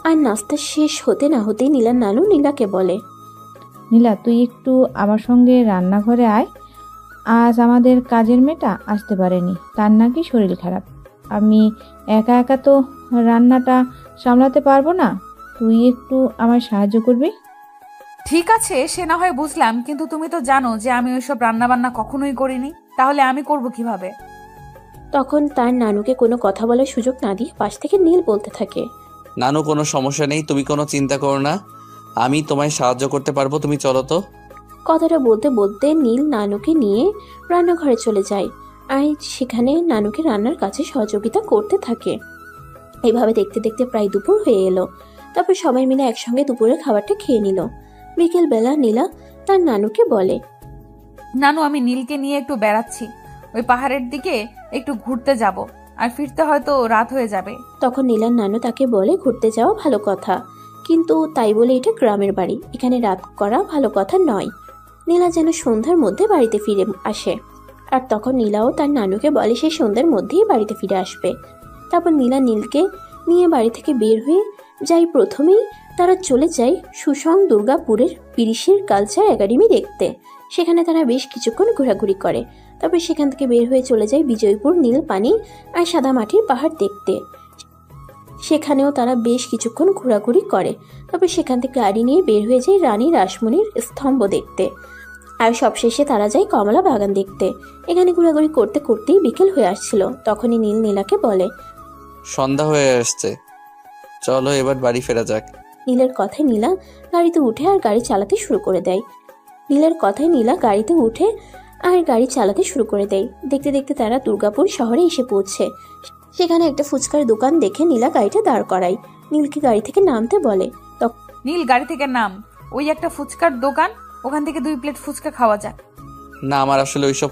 আর নাস্তা শেষ হতে না হতেই নীলার নানু নীলাকে বলে, নীলা, তুই একটু আমার সঙ্গে রান্নাঘরে আয়। আজ আমাদের কাজের মেয়েটা আসতে পারেনি, তার নাকি শরীর খারাপ। আমি একা একা তো রান্নাটা সামলাতে পারবো না, তুই একটু আমার সাহায্য করবি? ঠিক আছে, সে না হয় বুঝলাম, কিন্তু তুমি তো জানো যে আমি ওইসব রান্না বান্না কখনোই করিনি, তাহলে আমি করব কিভাবে? তখন তার নানুকে কোনো কথা বলার সুযোগ না দিয়ে পাশ থেকে নীল বলতে থাকে, নানু, কোনো সমস্যা নেই, তুমি কোনো চিন্তা করো না, আমি তোমায় সাহায্য করতে পারবো, তুমি চলো তো। কথাটা বলতে বলতে নীল নানুকে নিয়ে রান্নাঘরে চলে যায়, আর সেখানে নানুকে রান্নার কাছে সহযোগিতা করতে থাকে। এইভাবে দেখতে দেখতে প্রায় দুপুর হয়ে এলো। তারপর সবাই মিলে একসঙ্গে দুপুরের খাবারটা খেয়ে নিল। বিকেলবেলা নীলা তার নানুকে বলে, নানু, আমি নীলকে নিয়ে একটু বেড়াচ্ছি, ওই পাহাড়ের দিকে একটু ঘুরতে যাব, আর ফিরতে হয়তো রাত হয়ে যাবে। তখন নীলার নানু তাকে বলে, ঘুরতে যাওয়া ভালো কথা, কিন্তু তাই বলে এটা গ্রামের বাড়ি, এখানে রাত করা ভালো কথা নয়। নীলা যেন সন্ধ্যার মধ্যে বাড়িতে ফিরে আসে, আর তখন নীলাও তার নানুকে বলে সে সন্ধ্যার মধ্যেই বাড়িতে ফিরে আসবে। তারপর নীলা নীলকে নিয়ে বাড়ি থেকে বের হয়ে যায়। প্রথমেই তারা চলে যায় সুসং দুর্গাপুরের পিরিশের কালচার একাডেমি দেখতে। সেখানে তারা বেশ কিছুক্ষণ ঘোরাঘুরি করে। তারপর সেখান থেকে বের হয়ে চলে যায় বিজয়পুর নীল পানি আর সাদা মাটির পাহাড় দেখতে। সেখানেও তারা বেশ কিছুক্ষণ ঘোরাঘুরি করে। তারপর সেখান থেকে গাড়ি নিয়ে বের হয়ে যায় রানী রাসমণির স্তম্ভ দেখতে। আর সবশেষে তারা যায় কমলা বাগান দেখতে। এখানে ঘোরাঘুরি করতে করতেই বিকেল হয়ে আসছিল। তখনই নীল নীলাকে বলে, সন্ধ্যা হয়ে আসছে, চলো এবার বাড়ি ফেরা যাক। নীলের কথায় নীলা গাড়িতে উঠে আর গাড়ি চালাতে শুরু করে দেয়। দেখতে দেখতে তারা দুর্গাপুর শহরে এসে পৌঁছে। সেখানে একটা ফুচকার দোকান দেখে নীলা গাড়িটা দাঁড় করায়। নীলকে গাড়ি থেকে নামতে বলে। নীল, গাড়ি থেকে নাম, ওই একটা ফুচকার দোকান, ওখান থেকে 2 প্লেট ফুচকা খাওয়া যাক। না, আমার আসলে ওইসব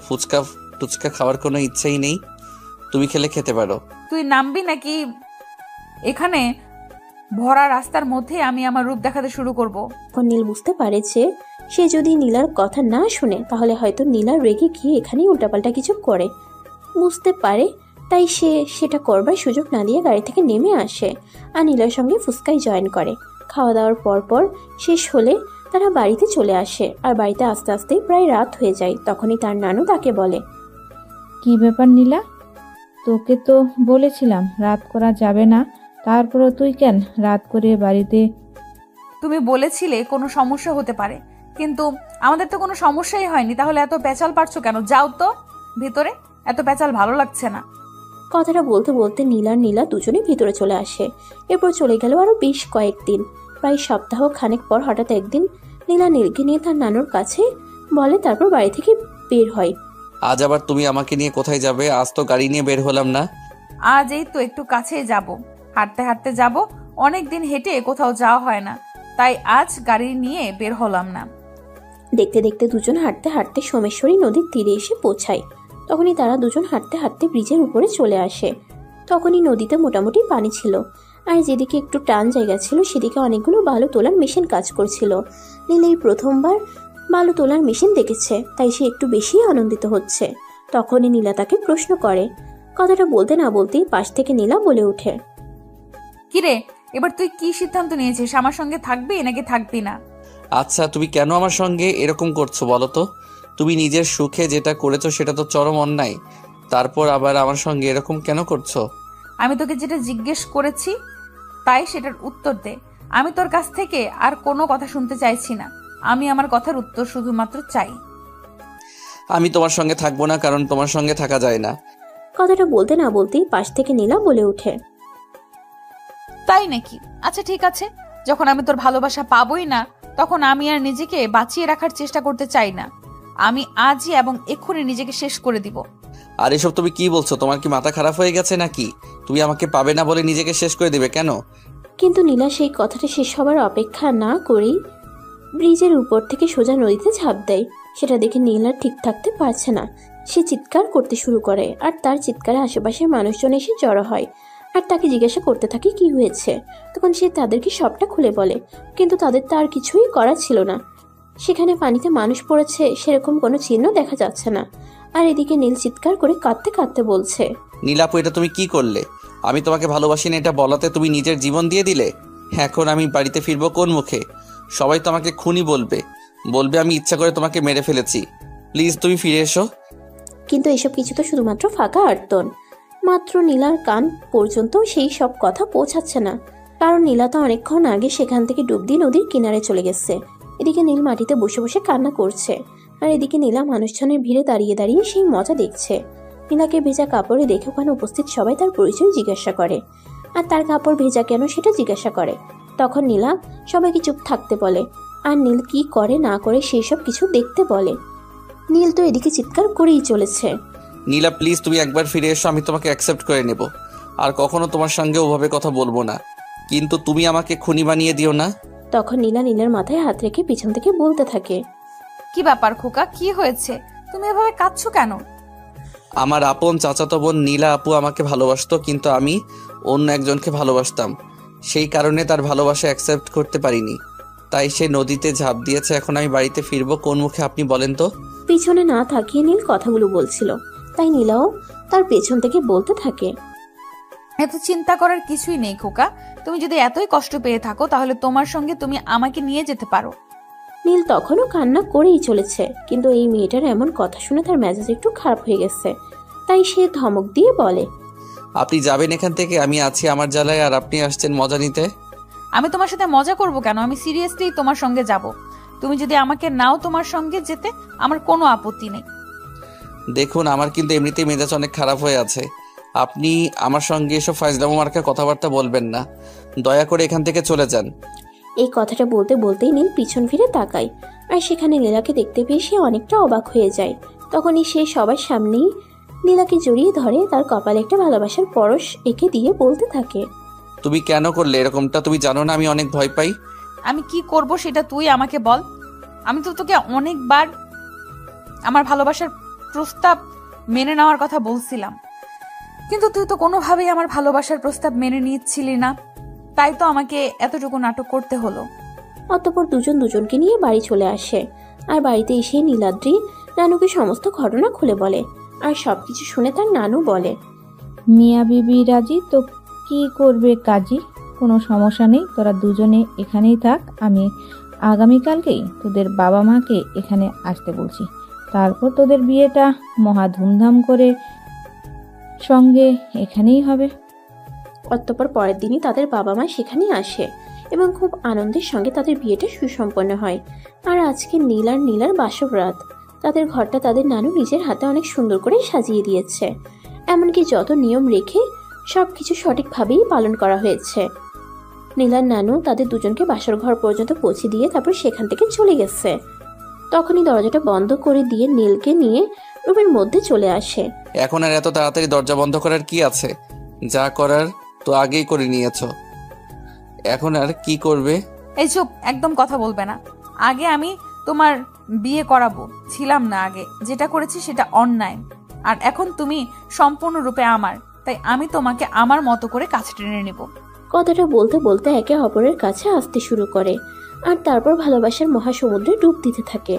ফুচকা খাওয়ার কোনো ইচ্ছাই নেই, তুমি খেলে খেতে পারো। তুই নামবি নাকি? এখানে ভরা রাস্তার মধ্যে আমি আমার রূপ দেখাতে শুরু করব। তখন নীল বুঝতে পারে যে সে যদি নীলার কথা না শুনে তাহলে হয়তো নীলা রেগে গিয়ে এখানেই উল্টাপাল্টা কিছু করে। বুঝতে পারে, তাই সে সেটা করবার সুযোগ না দিয়ে গাড়ি থেকে নেমে আসে আর নীলার সঙ্গে ফুচকায় জয়েন করে। খাওয়া দাওয়ার পর শেষ হলে তারা বাড়িতে চলে আসে আর বাড়িতে আস্তে আস্তে প্রায় রাত হয়ে যায়। তখনই তার নানু তাকে বলে, কি ব্যাপার নীলা, তোকে তো বলেছিলাম রাত করা যাবে না, তারপরও তুই কেন রাত করে বাড়িতে? তুমি বলেছিলে কোনো সমস্যা হতে পারে, কিন্তু আমাদের তো কোনো সমস্যাই হয়নি, তাহলে এত পেঁচাল পারছো কেন? যাও তো ভিতরে, এত পেঁচাল ভালো লাগছে না। কথাটা বলতে বলতে নীলা দুজনেই ভিতরে চলে আসে। এরপর চলে গেল আরো বেশ কয়েকদিন। প্রায় সপ্তাহ খানেক পর হঠাৎ একদিন নীলা নীলকে নিয়ে তার নানুর কাছে বলে, তারপর বাড়ি থেকে বের হয়। আজ আবার তুমি আমাকে নিয়ে কোথায় যাবে? আজ তো গাড়ি নিয়ে বের হলাম না। আজ এই তো একটু কাছেই যাব, হাঁটতে হাঁটতে যাব। অনেক দিন হেঁটে কোথাও যাওয়া হয় না, তাই আজ গাড়ি নিয়ে বের হলাম না। দেখতে দেখতে দুজন হাঁটতে হাঁটতে সোমেশ্বরী নদীর তীরে এসে পৌঁছায়। তখনই তারা দুজন হাঁটতে হাঁটতে ব্রিজের উপরে চলে আসে। তখনই নদীতে মোটামুটি পানি ছিল, আর যেদিকে একটু টান জায়গা ছিল সেদিকে অনেকগুলো বালু তোলার মেশিন কাজ করছিল। নীল এই প্রথমবার বালু তোলার মেশিন দেখেছে, তাই সে একটু বেশি আনন্দিত হচ্ছে। তখনই নীলা তাকে প্রশ্ন করে। কথাটা বলতে না বলতেই পাশ থেকে নীলা বলে ওঠে, কিরে, এবার তুই কি সিদ্ধান্ত নিয়েছিস? আমার সঙ্গে থাকবি নাকি থাকবি না? আচ্ছা, তুমি কেন আমার সঙ্গে এরকম করছো বলো তো? তুমি নিজের সুখে যেটা করেছো সেটা তো চরম অন্যায়, তারপর আবার আমার সঙ্গে এরকম কেন করছো? আমি তোকে যেটা জিজ্ঞেস করেছি তাই সেটার উত্তর দে। আমি তোর কাছ থেকে আর কোনো কথা শুনতে চাইছি না। আমি আমার কথার উত্তর শুধুমাত্র চাই। আমি তোমার সঙ্গে থাকবো না, কারণ তোমার সঙ্গে থাকা যায় না। কথাটা বলতে না বলতেই পাশ থেকে নীলা বলে ওঠে, তাই নাকি? আচ্ছা ঠিক আছে, যখন আমি তোর ভালোবাসা পাবোই না তখন আমি আর নিজেকে বাঁচিয়ে রাখার চেষ্টা করতে চাই না। আমি আজই এবং এক্ষুনি নিজেকে শেষ করে দিব। আর এসব তুমি কি বলছো? তোমার কি মাথা খারাপ হয়ে গেছে নাকি? তুমি আমাকে পাবে না বলে নিজেকে শেষ করে দেবে কেন? কিন্তু নীলা সেই কথাটা শেষ হবার অপেক্ষা না করেই ব্রিজের উপর থেকে সোজা নদীতে ঝাঁপ দেয়। সেটা দেখে নীলা ঠিক থাকতে পারছে না। সে চিৎকার করতে শুরু করে আর তার চিৎকারে আশেপাশের মানুষজন এসে জড়ো হয় আর তাকে জিজ্ঞাসা করতে থাকে কি হয়েছে। তখন সে তাদেরকে সবটা খুলে বলে, কিন্তু তাদের তো আর কিছুই করা ছিল না। সেখানে পানিতে মানুষ পড়েছে সেরকম কোনো চিহ্ন দেখা যাচ্ছে না। আর এদিকে নীল চিৎকার করে কাঁদতে কাঁদতে বলছে, নীলাপু, এটা তুমি কি করলে? আমি তোমাকে ভালোবাসি না এটা বলাতে তুমি নিজের জীবন দিয়ে দিলে। এখন আমি বাড়িতে ফিরবো কোন মুখে? সবাই তো আমাকে খুনি বলবে, আমি ইচ্ছা করে তোমাকে মেরে ফেলেছি। প্লিজ তুমি ফিরে এসো। কিন্তু এসব কিছু তো শুধুমাত্র ফাঁকা আর্তন। মাত্র নীলার কান পর্যন্ত সেই সব কথা পৌঁছাচ্ছে না, কারণ নীলা তো অনেকক্ষণ আগে সেখান থেকে ডুব দিয়ে নদীর কিনারে চলে গেছে। এদিকে নীল মাটিতে বসে বসে কান্না করছে, আর এদিকে নীলা মানুষজনের ভিড়ে দাঁড়িয়ে দাঁড়িয়ে সেই মজা দেখছে। নীলাকে ভেজা কাপড়ে দেখে ওখানে উপস্থিত সবাই তার পরিচয় জিজ্ঞাসা করে, আর তার কাপড় ভেজা কেন সেটা জিজ্ঞাসা করে। তখন নীলা সবাইকে চুপ থাকতে বলে, আর নীল কি করে না করে সেই সব কিছু দেখতে বলে। নীল তো এদিকে চিৎকার করেই চলেছে, নীলা প্লিজ তুমি একবার ফিরে এসো, আমি তোমাকে অ্যাকসেপ্ট করে নেব, আর কখনো তোমার সঙ্গে ওভাবে কথা বলবো না, কিন্তু তুমি আমাকে খুনি বানিয়ে দিও না। তখন নীলা নীলের মাথায় হাত রেখে পিছন থেকে বলতে থাকে, কি ব্যাপার খোকা, কি হয়েছে? তুমি এভাবে কাঁদছো কেন? আমার আপন চাচাতো বোন নীলা আপু আমাকে ভালোবাসতো, কিন্তু আমি অন্য একজনকে ভালোবাসতাম। সেই কারণে তার ভালোবাসা অ্যাকসেপ্ট করতে পারিনি, তাই সে নদীতে ঝাঁপ দিয়েছে। এখন আমি বাড়িতে ফিরবো কোন মুখে আপনি বলেন তো? পিছনে না তাকিয়ে নীল কথাগুলো বলছিল, তাই নীলাও তার পেছন থেকে বলতে থাকে, এত চিন্তা করার কিছুই নেই খোকা। তুমি যদি এতই কষ্ট পেয়ে থাকো তাহলে তোমার সঙ্গে তুমি আমাকে নিয়ে যেতে পারো। নীল তখনও কান্না করেই চলেছে, কিন্তু এই মেয়েটার এমন কথা শুনে তার মেজাজ একটু খারাপ হয়ে গেছে, তাই সে ধমক দিয়ে বলে, আপনি যাবেন এখান থেকে, আমি আছি আমার জ্বালায়, আর আপনি আসছেন মজা নিতে। আমি তোমার সাথে মজা করব কেন? আমি সিরিয়াসলি তোমার সঙ্গে যাব। তুমি যদি আমাকে নাও তোমার সঙ্গে যেতে আমার কোনো আপত্তি নেই। দেখুন, আমার কিন্তু এমনিতেই মেজাজ অনেক খারাপ হয়ে আছে। আপনি আমার সঙ্গে এসব ফাইজলামো মার্কা কথাবার্তা বলবেন না, দয়া করে এখান থেকে চলে যান। এই কথাটা বলতে বলতেই নীল পিছন ফিরে তাকায়, আর সেখানে নীলাকে দেখতে পেয়ে সে অনেকটা অবাক হয়ে যায়। তখনই সে সবার সামনেই নীলাকে জড়িয়ে ধরে তার কপালে একটা ভালোবাসার পরশ এঁকে দিয়ে বলতে থাকে, তুমি কেন করলে এরকমটা? তুমি জানো না আমি অনেক ভয় পাই। আমি কি করব সেটা তুই আমাকে বল। আমি তো তোকে অনেকবার আমার ভালোবাসার প্রস্তাব মেনে নেওয়ার কথা বলছিলাম, কিন্তু তুই তো কোনোভাবেই আমার ভালোবাসার প্রস্তাব মেনে নিচ্ছিলি না। তাই তো আমাকে এতটুকু নাটক করতে হলো। অতঃপর দুজন দুজনকে নিয়ে বাড়ি চলে আসে। আর বাড়িতে এসে নীলাদ্রি নানুকে সমস্ত ঘটনা খুলে বলে। আর সবকিছু শুনে তার নানু বলে, মিয়া বিবি রাজি তো কি করবে কাজী, কোনো সমস্যা নেই, তোরা দুজনে এখানেই থাক। আমি আগামীকালকেই তোদের বাবা মাকে এখানে আসতে বলছি, তারপর তোদের বিয়েটা মহা ধুমধাম করে সঙ্গে এখানেই হবে। অতঃপর পরের দিনই তাদের বাবা মা সেখানেই আসে এবং খুব আনন্দের সঙ্গে তাদের বিয়েটা সুসম্পন্ন হয়। আর আজকে নীল আর নীলার বাসর রাত। তাদের ঘরটা তাদের নানু নিজের হাতে অনেক সুন্দর করে সাজিয়ে দিয়েছে, এমনকি যত নিয়ম রেখে সবকিছু সঠিকভাবেই পালন করা হয়েছে। নীলার নানু তাদের দুজনকে বাসর ঘর পর্যন্ত পৌঁছে দিয়ে তারপর সেখান থেকে চলে গেছে। তখনই দরজাটা বন্ধ করে দিয়ে নীলকে নিয়ে রুমের মধ্যে চলে আসে। এখন আর এত তাড়াতাড়ি দরজা বন্ধ করার কি আছে? যা করার তো আগেই করে নিয়েছো, এখন আর কি করবে? এই চুপ, একদম কথা বলবে না। আগে আমি তোমার বিয়ে করাবো ছিলাম না, আগে যেটা করেছি সেটা অন্যায়। আর এখন তুমি সম্পূর্ণরূপে আমার, তাই আমি তোমাকে আমার মতো করে কাছে টেনে নেব। কথাটা বলতে বলতে একে অপরের কাছে আসতে শুরু করে আর তারপর ভালোবাসার মহাসমুদ্রে ডুব দিতে থাকে।